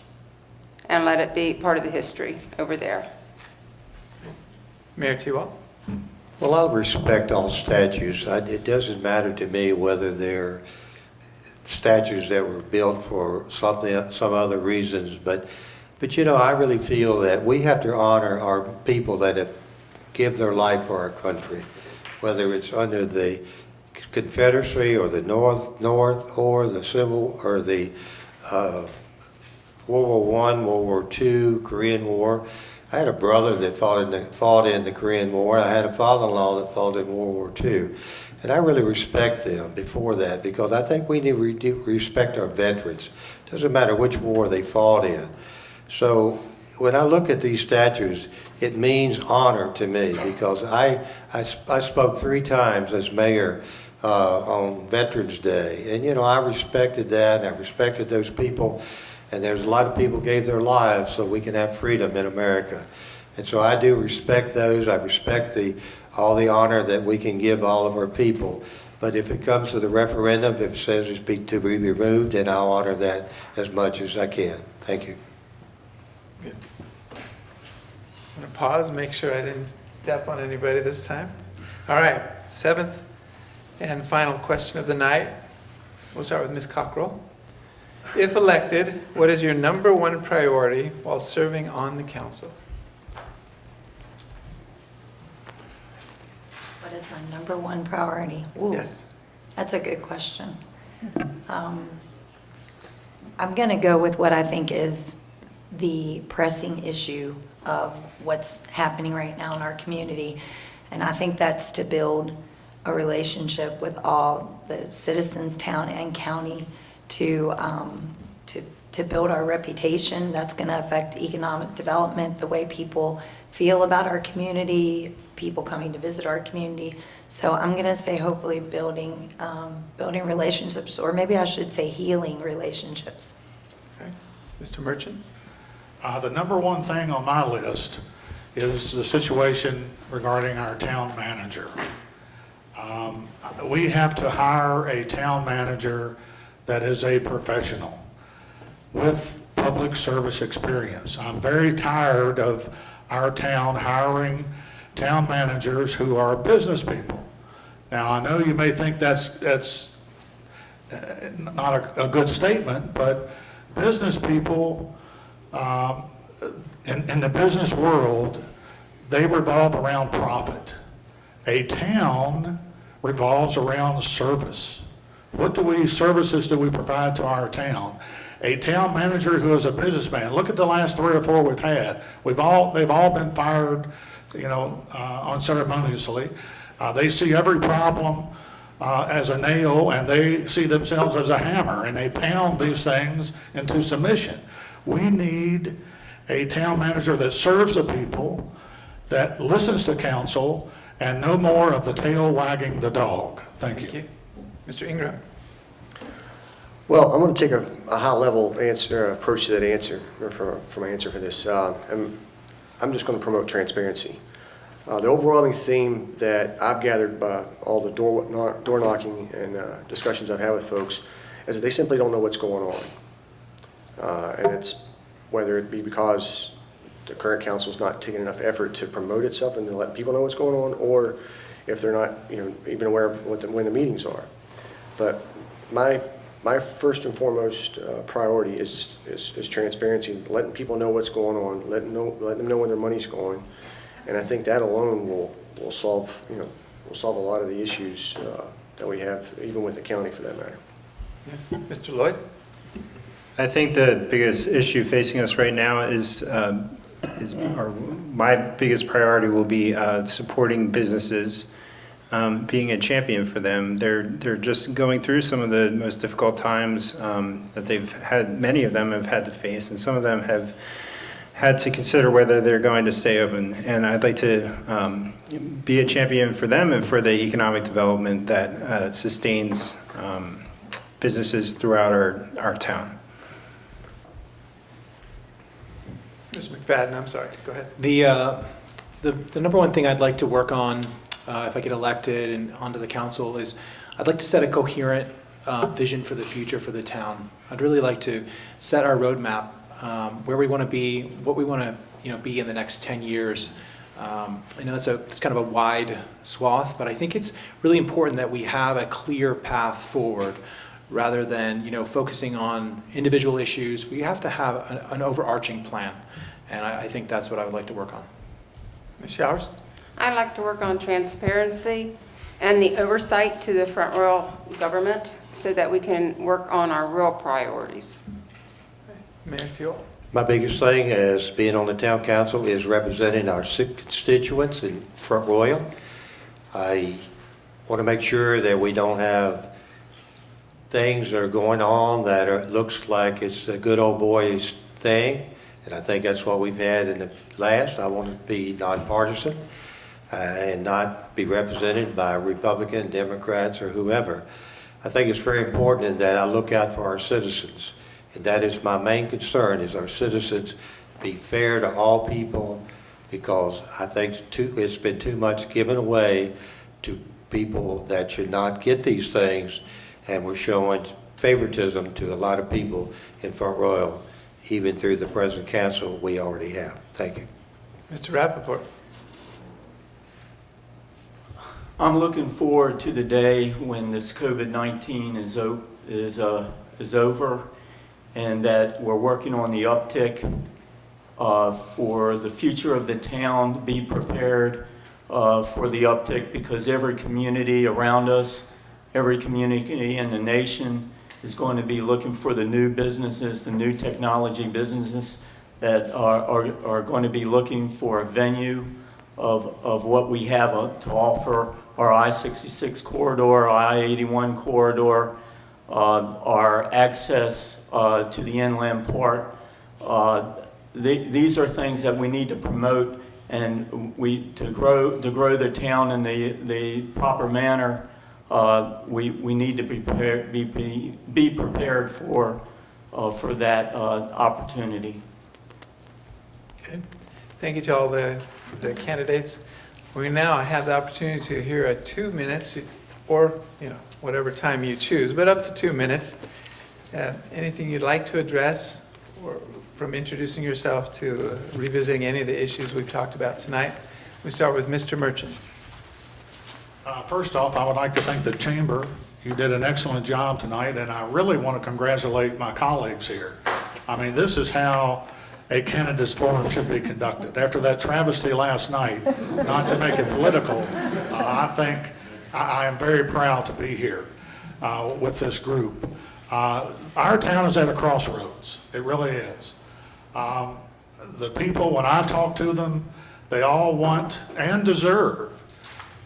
and let it be part of the history over there. Mayor T-Wall? Well, I'll respect all statues. It doesn't matter to me whether they're statues that were built for some other reasons, but I really feel that we have to honor our people that have give their life for our country, whether it's under the Confederacy or the North or the Civil or the World War I, World War II, Korean War. I had a brother that fought in the Korean War. I had a father-in-law that fought in World War II. And I really respect them before that because I think we need to respect our veterans. It doesn't matter which war they fought in. So when I look at these statues, it means honor to me because I spoke 3 times as mayor on Veterans Day. And, I respected that, and I respected those people. And there's a lot of people gave their lives so we can have freedom in America. And so I do respect those. I respect all the honor that we can give all of our people. But if it comes to the referendum, if it says it's to be removed, then I'll honor that as much as I can. Thank you. Good. I'm going to pause, make sure I didn't step on anybody this time. All right, seventh and final question of the night. We'll start with Ms. Cockrell. If elected, what is your number one priority while serving on the council? What is my number one priority? Ooh, Yes. that's a good question. I'm going to go with what I think is the pressing issue of what's happening right now in our community. And I think that's to build a relationship with all the citizens, town and county, to build our reputation. That's going to affect economic development, the way people feel about our community, people coming to visit our community. So I'm going to say hopefully building relationships, or maybe I should say healing relationships. Okay. Mr. Merchant? The number one thing on my list is the situation regarding our town manager. We have to hire a town manager that is a professional with public service experience. I'm very tired of our town hiring town managers who are business people. Now, I know you may think that's not a good statement, but business people in the business world, they revolve around profit. A town revolves around service. What services do we provide to our town? A town manager who is a businessman. Look at the last 3 or 4 we've had. They've all been fired, unceremoniously. They see every problem as a nail, and they see themselves as a hammer, and they pound these things into submission. We need a town manager that serves the people, that listens to council, and no more of the tail wagging the dog. Thank you. Mr. Ingram? Well, I'm going to take a high-level approach to that answer, or for my answer for this. I'm just going to promote transparency. The overwhelming theme that I've gathered by all the door knocking and discussions I've had with folks is that they simply don't know what's going on. And it's whether it be because the current council's not taking enough effort to promote itself and to let people know what's going on, or if they're not even aware of when the meetings are. But my first and foremost priority is transparency, letting people know what's going on, letting them know where their money's going. And I think that alone will solve a lot of the issues that we have, even with the county for that matter. Yeah. Mr. Lloyd? I think the biggest issue facing us right now is my biggest priority will be supporting businesses, being a champion for them. They're just going through some of the most difficult times that they've had. Many of them have had to face, and some of them have had to consider whether they're going to stay open. And I'd like to be a champion for them and for the economic development that sustains businesses throughout our town. Mr. McFadden, I'm sorry, go ahead. The number one thing I'd like to work on if I get elected and onto the council is I'd like to set a coherent vision for the future for the town. I'd really like to set our roadmap, where we want to be, what we want to be in the next 10 years. I know it's kind of a wide swath, but I think it's really important that we have a clear path forward rather than focusing on individual issues. We have to have an overarching plan, and I think that's what I would like to work on. Ms. Showers? I'd like to work on transparency and the oversight to the Front Royal government so that we can work on our real priorities. Mayor Teal? My biggest thing as being on the town council is representing our constituents in Front Royal. I want to make sure that we don't have things that are going on that looks like it's a good old boys thing, and I think that's what we've had in the last. I want to be nonpartisan and not be represented by Republican, Democrats, or whoever. I think it's very important that I look out for our citizens, and that is my main concern, is our citizens be fair to all people, because I think it's been too much given away to people that should not get these things, and we're showing favoritism to a lot of people in Front Royal, even through the present council we already have. Thank you. Mr. Rappaport? I'm looking forward to the day when this COVID-19 is over, and that we're working on the uptick for the future of the town. Be prepared for the uptick, because every community around us, every community in the nation is going to be looking for the new businesses, the new technology businesses that are going to be looking for a venue of what we have to offer. Our I-66 corridor, I-81 corridor, our access to the inland part. These are things that we need to promote, and to grow the town in the proper manner. We need to be prepared for that opportunity. Okay. Thank you to all the candidates. We now have the opportunity to hear 2 minutes, or whatever time you choose, but up to 2 minutes. Anything you'd like to address, or from introducing yourself to revisiting any of the issues we've talked about tonight. We start with Mr. Merchant. First off, I would like to thank the Chamber. You did an excellent job tonight, and I really want to congratulate my colleagues here. I mean, this is how a candidates forum should be conducted. After that travesty last night, not to make it political, I think I am very proud to be here with this group. Our town is at a crossroads. It really is. The people, when I talk to them, they all want and deserve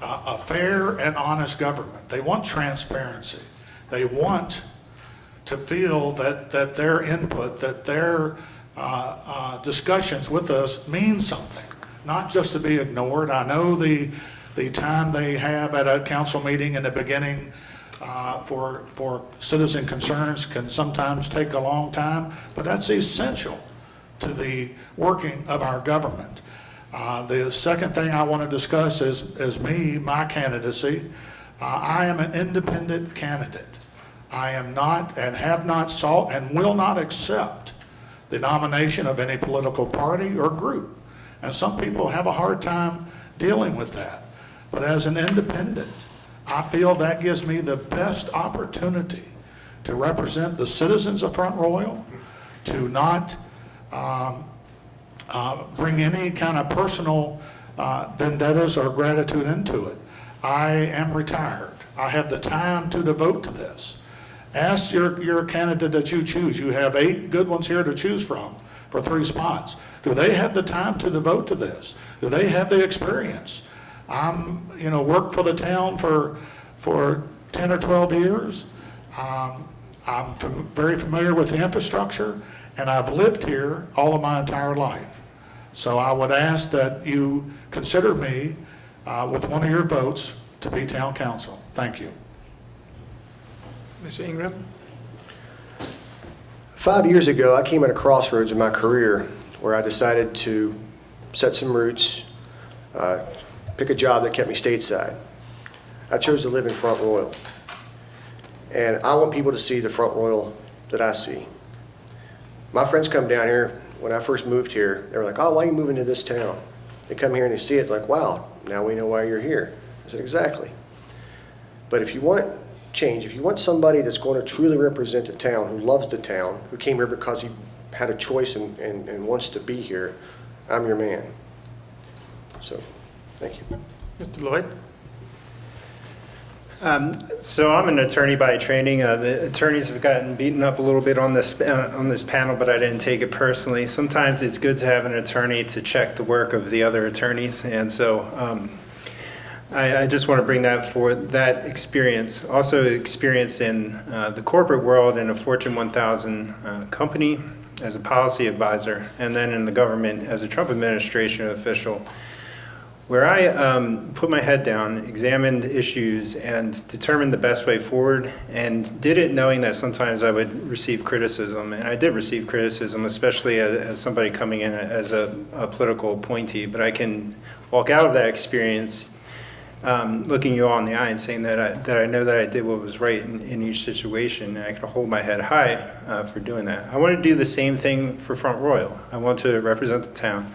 a fair and honest government. They want transparency. They want to feel that their input, that their discussions with us mean something, not just to be ignored. I know the time they have at a council meeting in the beginning for citizen concerns can sometimes take a long time, but that's essential to the working of our government. The second thing I want to discuss is my candidacy. I am an independent candidate. I am not and have not sought and will not accept the nomination of any political party or group. And some people have a hard time dealing with that. But as an independent, I feel that gives me the best opportunity to represent the citizens of Front Royal, to not bring any kind of personal vendettas or gratitude into it. I am retired. I have the time to devote to this. Ask your candidate that you choose. You have 8 good ones here to choose from for 3 spots. Do they have the time to devote to this? Do they have the experience? I'm, worked for the town for 10 or 12 years. I'm very familiar with the infrastructure, and I've lived here all of my entire life. So I would ask that you consider me with one of your votes to be town council. Thank you. Mr. Ingram? 5 years ago, I came at a crossroads in my career where I decided to set some roots, pick a job that kept me stateside. I chose to live in Front Royal. And I want people to see the Front Royal that I see. My friends come down here. When I first moved here, they were like, "Oh, why are you moving to this town?" They come here and they see it like, "Wow, now we know why you're here." I said, "Exactly." But if you want change, if you want somebody that's going to truly represent the town, who loves the town, who came here because he had a choice and wants to be here, I'm your man. So, thank you. Mr. Lloyd? So I'm an attorney by training. The attorneys have gotten beaten up a little bit on this panel, but I didn't take it personally. Sometimes it's good to have an attorney to check the work of the other attorneys, and so I just want to bring that forward, that experience. Also experience in the corporate world in a Fortune 1000 company as a policy advisor, and then in the government as a Trump administration official, where I put my head down, examined issues, and determined the best way forward, and did it knowing that sometimes I would receive criticism. And I did receive criticism, especially as somebody coming in as a political appointee. But I can walk out of that experience looking you all in the eye and saying that I know that I did what was right in each situation, and I can hold my head high for doing that. I want to do the same thing for Front Royal. I want to represent the town.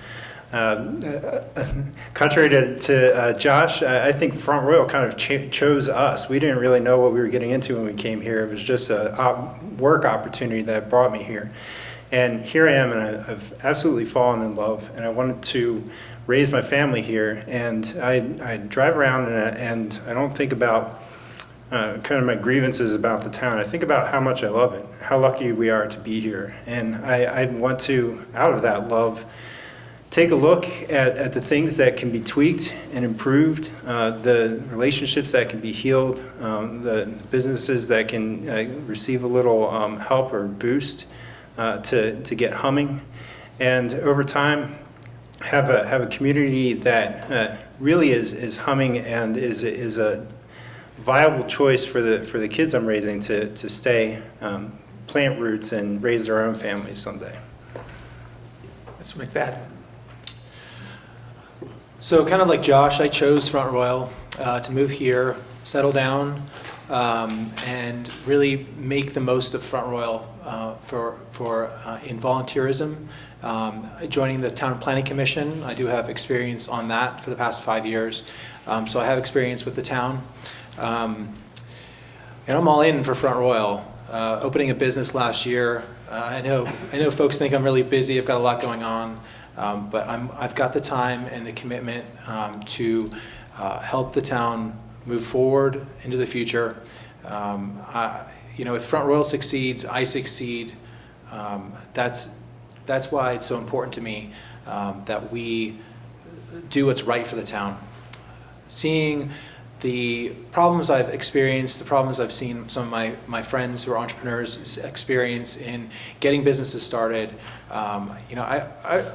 Contrary to Josh, I think Front Royal kind of chose us. We didn't really know what we were getting into when we came here. It was just a work opportunity that brought me here. And here I am, and I've absolutely fallen in love, and I wanted to raise my family here. And I drive around, and I don't think about kind of my grievances about the town. I think about how much I love it, how lucky we are to be here. And I want to, out of that love, take a look at the things that can be tweaked and improved, the relationships that can be healed, the businesses that can receive a little help or boost to get humming, and over time have a community that really is humming and is a viable choice for the kids I'm raising to stay, plant roots, and raise their own families someday. Mr. McFadden. So kind of like Josh, I chose Front Royal to move here, settle down, and really make the most of Front Royal in volunteerism. Joining the Town Planning Commission, I do have experience on that for the past 5 years. So I have experience with the town. And I'm all in for Front Royal. Opening a business last year, I know folks think I'm really busy, I've got a lot going on. But I've got the time and the commitment to help the town move forward into the future. If Front Royal succeeds, I succeed. That's why it's so important to me that we do what's right for the town. Seeing the problems I've experienced, the problems I've seen some of my friends who are entrepreneurs experience in getting businesses started, I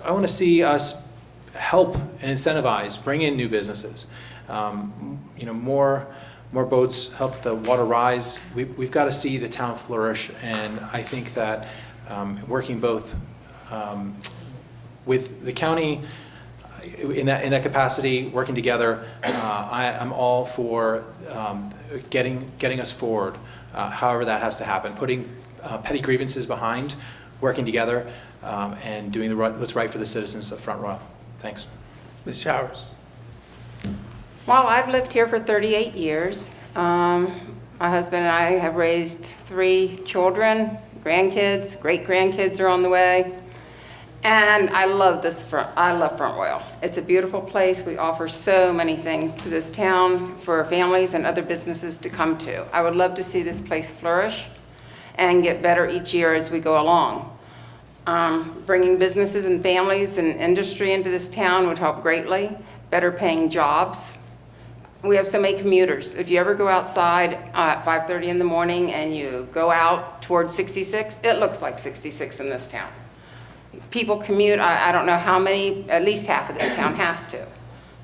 want to see us help and incentivize, bring in new businesses. More boats help the water rise. We've got to see the town flourish, and I think that working both with the county in that capacity, working together, I'm all for getting us forward. However that has to happen, putting petty grievances behind, working together, and doing what's right for the citizens of Front Royal. Thanks. Ms. Showers. Well, I've lived here for 38 years. My husband and I have raised 3 children, grandkids, great-grandkids are on the way. And I love Front Royal. It's a beautiful place. We offer so many things to this town for families and other businesses to come to. I would love to see this place flourish and get better each year as we go along. Bringing businesses and families and industry into this town would help greatly. Better paying jobs. We have so many commuters. If you ever go outside at 5:30 in the morning and you go out towards 66, it looks like 66 in this town. People commute, I don't know how many, at least half of this town has to,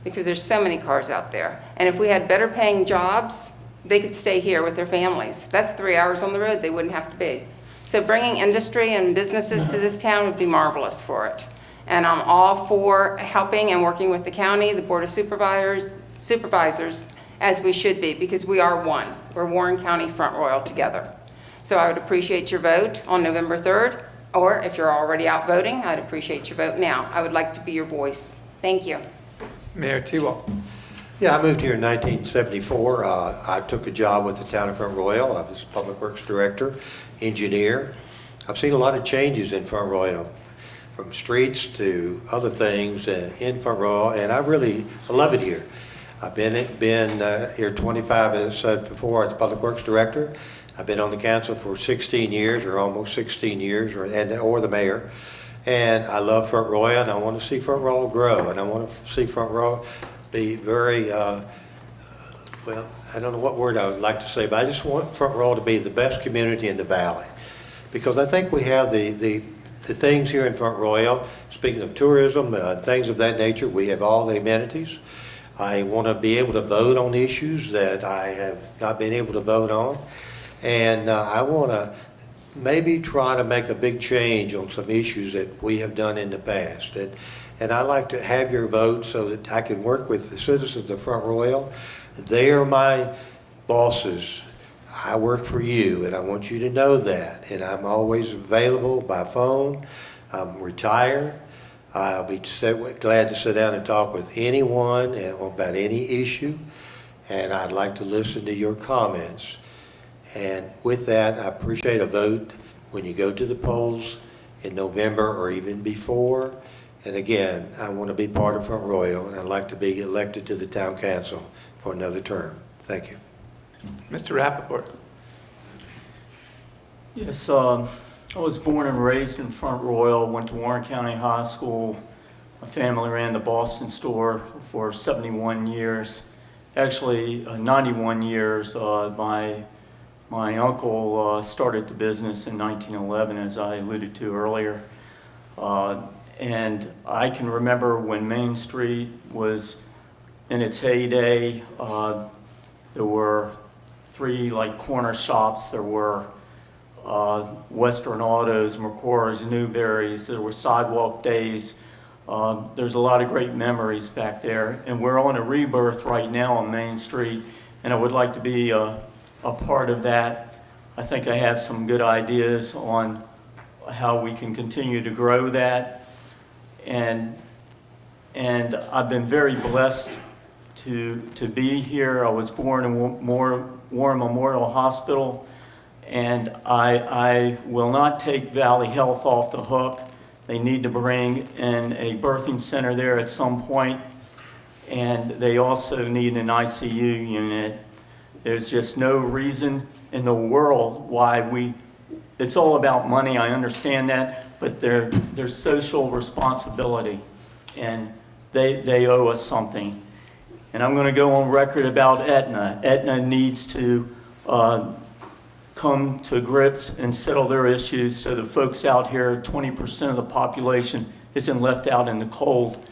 because there's so many cars out there. And if we had better paying jobs, they could stay here with their families. That's 3 hours on the road they wouldn't have to be. So bringing industry and businesses to this town would be marvelous for it. And I'm all for helping and working with the county, the Board of Supervisors, as we should be, because we are one. We're Warren County Front Royal together. So I would appreciate your vote on November 3rd. Or if you're already out voting, I'd appreciate your vote now. I would like to be your voice. Thank you. Mayor T-Wall. Yeah, I moved here in 1974. I took a job with the town of Front Royal. I was Public Works Director, engineer. I've seen a lot of changes in Front Royal, from streets to other things in Front Royal, and I love it here. I've been here 25, as I said before, as Public Works Director. I've been on the council for 16 years, or almost 16 years, or the mayor. And I love Front Royal, and I want to see Front Royal grow, and I want to see Front Royal be very, I don't know what word I would like to say, but I just want Front Royal to be the best community in the valley. Because I think we have the things here in Front Royal, speaking of tourism, things of that nature, we have all the amenities. I want to be able to vote on issues that I have not been able to vote on. And I want to maybe try to make a big change on some issues that we have done in the past. And I like to have your vote so that I can work with the citizens of Front Royal. They are my bosses. I work for you, and I want you to know that. And I'm always available by phone. I'm retired. I'll be glad to sit down and talk with anyone about any issue, and I'd like to listen to your comments. And with that, I appreciate a vote when you go to the polls in November or even before. And again, I want to be part of Front Royal, and I'd like to be elected to the town council for another term. Thank you. Mr. Rappaport. Yes, I was born and raised in Front Royal, went to Warren County High School. My family ran the Boston store for 71 years. Actually, 91 years. My uncle started the business in 1911, as I alluded to earlier. And I can remember when Main Street was in its heyday. There were 3 corner shops. There were Western Autos, McCoy's, Newberry's. There were sidewalk days. There's a lot of great memories back there. And we're on a rebirth right now on Main Street, and I would like to be a part of that. I think I have some good ideas on how we can continue to grow that. And I've been very blessed to be here. I was born in Warren Memorial Hospital, and I will not take Valley Health off the hook. They need to bring in a birthing center there at some point, and they also need an ICU unit. There's just no reason in the world why it's all about money, I understand that, but there's social responsibility, and they owe us something. And I'm going to go on record about Aetna. Aetna needs to come to grips and settle their issues so the folks out here, 20% of the population, isn't left out in the cold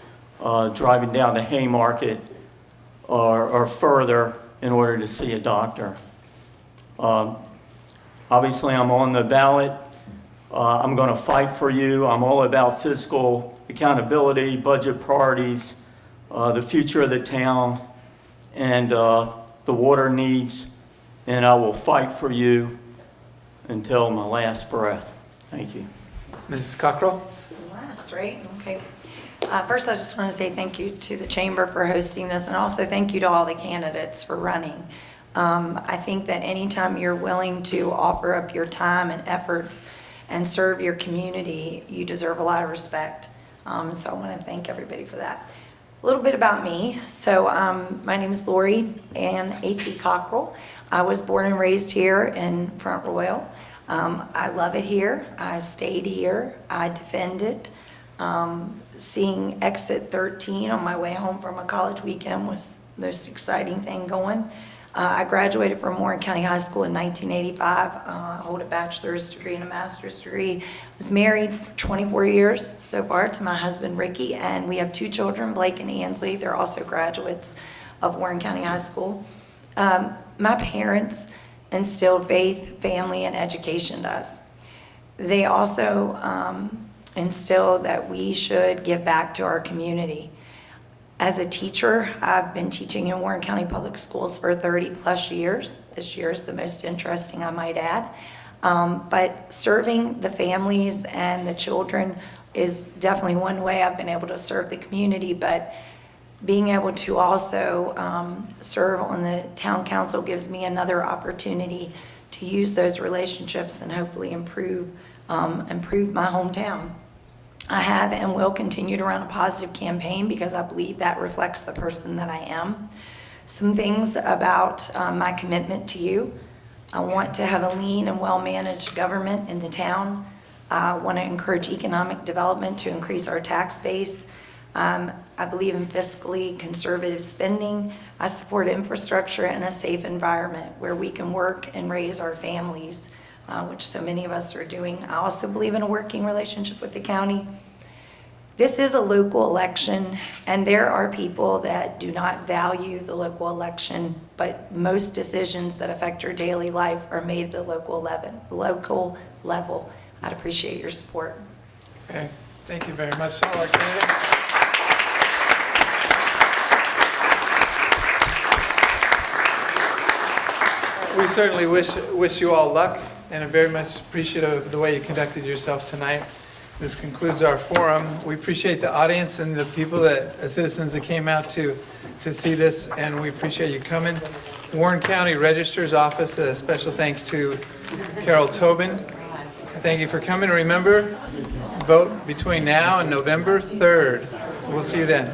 driving down to Haymarket or further in order to see a doctor. Obviously, I'm on the ballot. I'm going to fight for you. I'm all about fiscal accountability, budget priorities, the future of the town, and the water needs, and I will fight for you until my last breath. Thank you. Mrs. Cockrell? Last, right? Okay. First, I just want to say thank you to the Chamber for hosting this, and also thank you to all the candidates for running. I think that anytime you're willing to offer up your time and efforts and serve your community, you deserve a lot of respect. So I want to thank everybody for that. A little bit about me. So my name is Lori Ann A.P. Cockrell. I was born and raised here in Front Royal. I love it here. I stayed here. I defend it. Seeing Exit 13 on my way home from a college weekend was the most exciting thing going. I graduated from Warren County High School in 1985. I hold a bachelor's degree and a master's degree. I was married for 24 years so far to my husband, Ricky, and we have 2 children, Blake and Ansley. They're also graduates of Warren County High School. My parents instilled faith, family, and education to us. They also instilled that we should give back to our community. As a teacher, I've been teaching in Warren County Public Schools for 30 plus years. This year is the most interesting, I might add. But serving the families and the children is definitely one way I've been able to serve the community, but being able to also serve on the town council gives me another opportunity to use those relationships and hopefully improve my hometown. I have and will continue to run a positive campaign because I believe that reflects the person that I am. Some things about my commitment to you. I want to have a lean and well-managed government in the town. I want to encourage economic development to increase our tax base. I believe in fiscally conservative spending. I support infrastructure and a safe environment where we can work and raise our families, which so many of us are doing. I also believe in a working relationship with the county. This is a local election, and there are people that do not value the local election, but most decisions that affect your daily life are made at the local level. I'd appreciate your support. Okay, thank you very much to all our candidates. We certainly wish you all luck, and I'm very much appreciative of the way you conducted yourself tonight. This concludes our forum. We appreciate the audience and the people citizens that came out to see this, and we appreciate you coming. Warren County Registrar's Office, a special thanks to Carol Tobin. Thank you for coming. Remember, vote between now and November 3rd. We'll see you then.